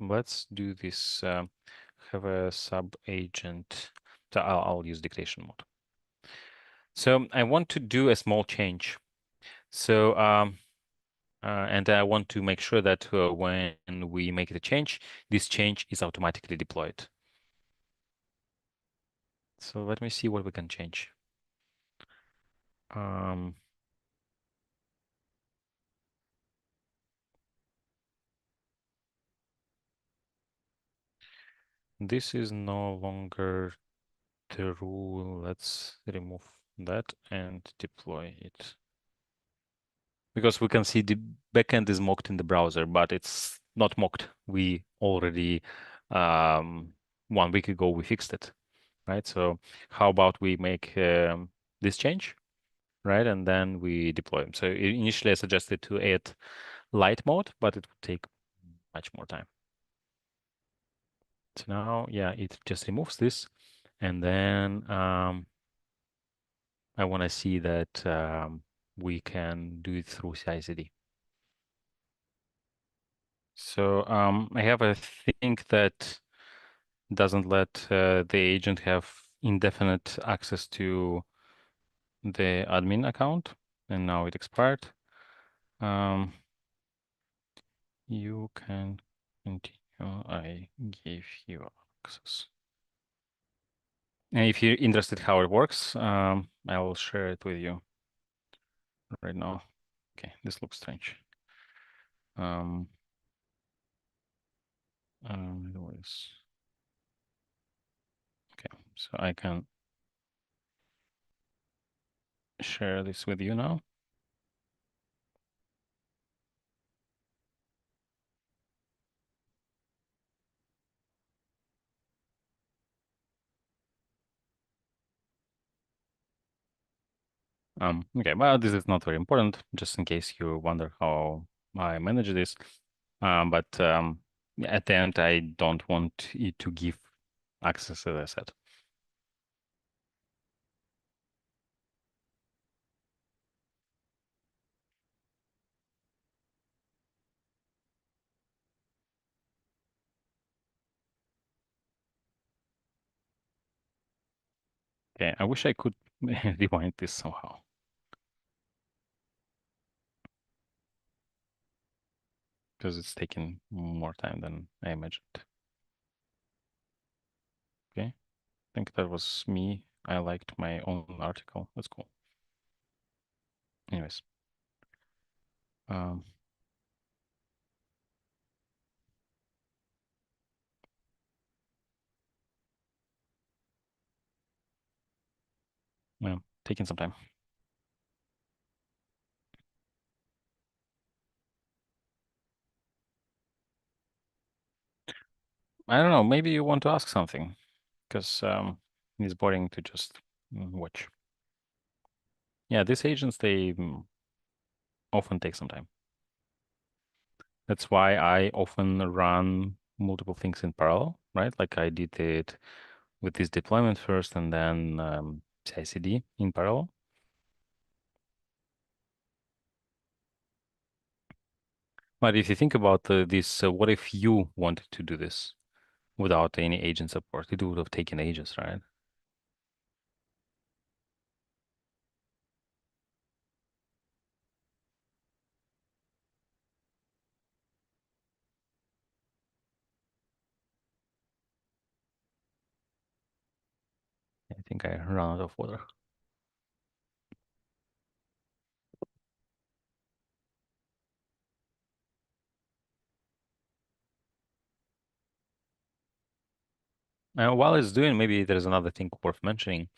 Let's do this. Have a sub agent. So I'll use dictation mode. So I want to do a small change. So And I want to make sure that when we make the change, this change is automatically deployed. So let me see what we can change. This is no longer the rule. Let's remove that and deploy it. Because we can see the backend is mocked in the browser, but it's not mocked. We already, 1 week ago, we fixed it, right? So how about we make this change, right? And then we deploy them. So initially I suggested to add light mode, but it would take much more time. So now, yeah, it just removes this. And then I want to see that we can do it through CI/CD. So I have a thing that doesn't let the agent have indefinite access to the admin account, and now it expired. You can continue. I gave you access. And if you're interested how it works, I'll share it with you right now. Okay, this looks strange. Anyways. Okay, so I can share this with you now. Okay, well, this is not very important, just in case you wonder how I manage this. But at the end, I don't want it to give access, as I said. Okay, I wish I could rewind this somehow. Because it's taking more time than I imagined. Okay, I think that was me. I liked my own article. That's cool. Anyways. Yeah, taking some time. I don't know, maybe you want to ask something, because it's boring to just watch. Yeah, these agents, they often take some time. That's why I often run multiple things in parallel, right? Like I did it with this deployment first and then CI/CD in parallel. But if you think about this, what if you wanted to do this without any agent support? It would have taken ages, right? I think I ran out of water. While it's doing, maybe there's another thing worth mentioning.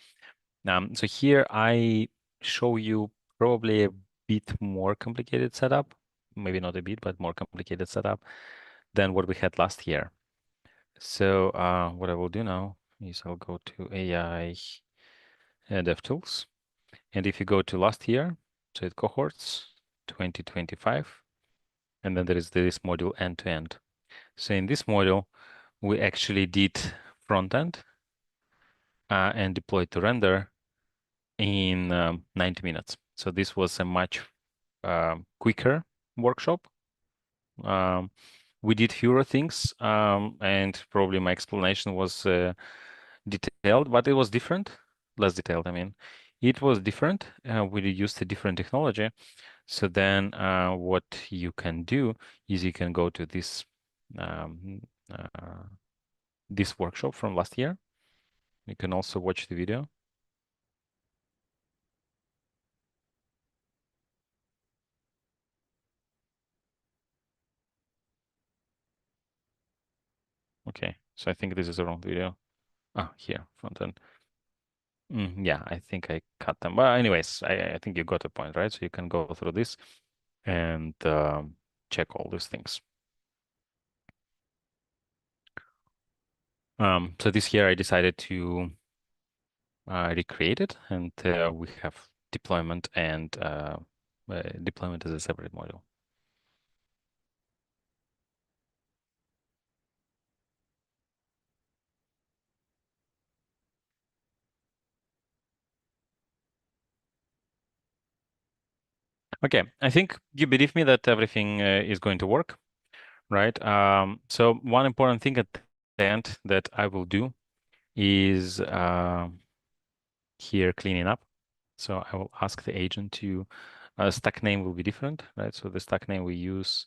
So here I show you probably a bit more complicated setup, maybe not a bit, but more complicated setup than what we had last year. So what I will do now is I'll go to AI DevTools. And if you go to last year, so it cohorts 2025, and then there is this module end-to-end. So in this module, we actually did front end and deployed to render in 90 minutes. So this was a much quicker workshop. We did fewer things, and probably my explanation was detailed, but it was different, less detailed. I mean, it was different. We used a different technology. So then what you can do is you can go to um, uh, this workshop from last year. You can also watch the video. Okay, so I think this is the wrong video. Ah, here, front end. Yeah, I think I cut them. But anyways, I think you got the point, right? So you can go through this and check all these things. So this year I decided to recreate it, and we have deployment and deployment as a separate module. Okay, I think you believe me that everything is going to work, right? So one important thing at the end that I will do is here cleaning up. So I will ask the agent to stack name will be different, right? So the stack name we use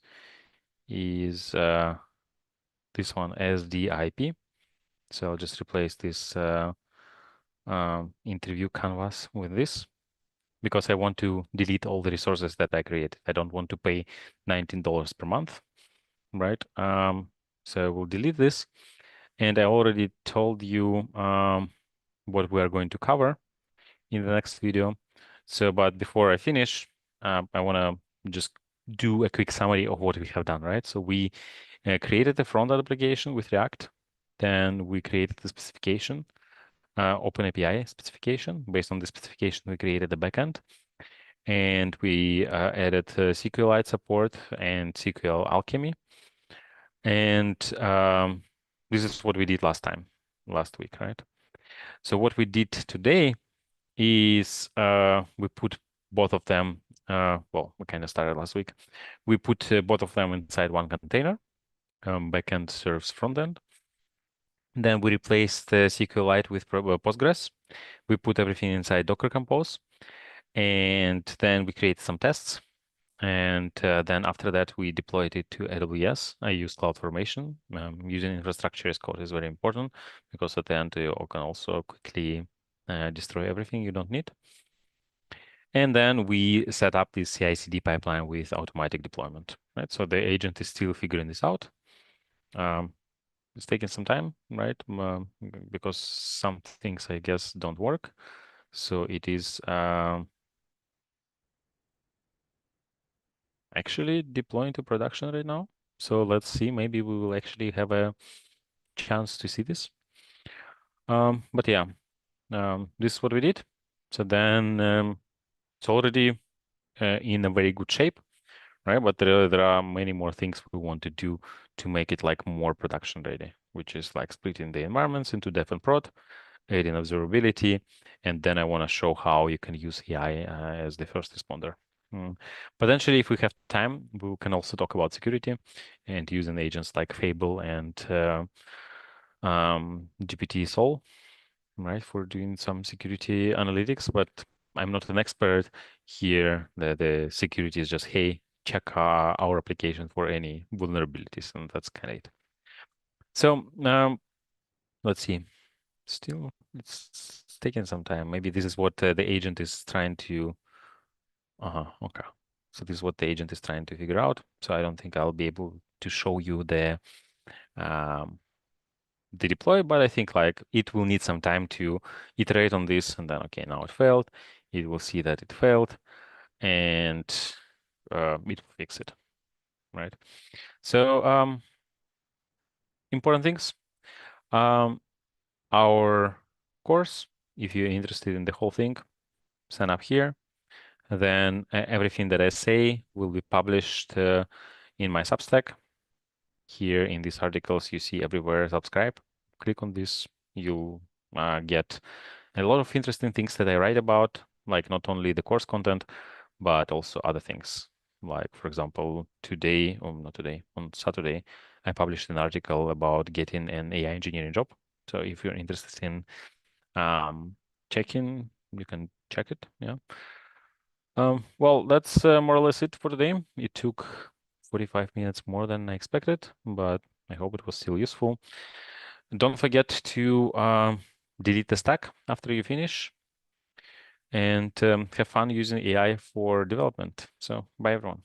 is this one, SDIP. So I'll just replace this interview canvas with this because I want to delete all the resources that I created. I don't want to pay $19 per month, right? So we'll delete this. And I already told you what we are going to cover in the next video. So, but before I finish, I want to just do a quick summary of what we have done, right? So we created the front-end application with React. Then we created the specification, OpenAPI specification. Based on the specification, we created the backend. And we added SQLite support and SQLAlchemy. And this is what we did last week, right? So what we did today is we put both of them, well, we kind of started last week. We put both of them inside one container. Backend serves frontend. Then we replaced the SQLite with Postgres. We put everything inside Docker Compose. And then we created some tests. And then after that, we deployed it to AWS. I used CloudFormation. Using infrastructure as code is very important because at the end, you can also quickly destroy everything you don't need. And then we set up this CI/CD pipeline with automatic deployment, right? So the agent is still figuring this out. It's taking some time, right? Because some things, I guess, don't work. So it is actually deploying to production right now. So let's see, maybe we will actually have a chance to see this. But yeah, this is what we did. So then it's already in a very good shape, right? But there are many more things we want to do to make it like more production ready, which is like splitting the environments into dev and prod, adding observability, and then I want to show how you can use AI as the first responder. Potentially, if we have time, we can also talk about security and using agents like Fable and GPT Sol, right, for doing some security analytics. But I'm not an expert here. The security is just, hey, check our application for any vulnerabilities, and that's kind of it. So let's see. Still, it's taking some time. Maybe this is what the agent is trying to. Okay. So this is what the agent is trying to figure out. So I don't think I'll be able to show you the deploy, but I think like it will need some time to iterate on this, and then okay, now it failed. It will see that it failed, and it will fix it, right? So important things. Our course, if you're interested in the whole thing, sign up here. Then everything that I say will be published in my Substack. Here in these articles, you see everywhere subscribe. Click on this. You'll get a lot of interesting things that I write about, like not only the course content, but also other things. Like, for example, today, or not today, on Saturday, I published an article about getting an AI engineering job. So if you're interested in checking, you can check it. Yeah. Well, that's more or less it for today. It took 45 minutes more than I expected, but I hope it was still useful. Don't forget to delete the stack after you finish, and have fun using AI for development. So bye, everyone.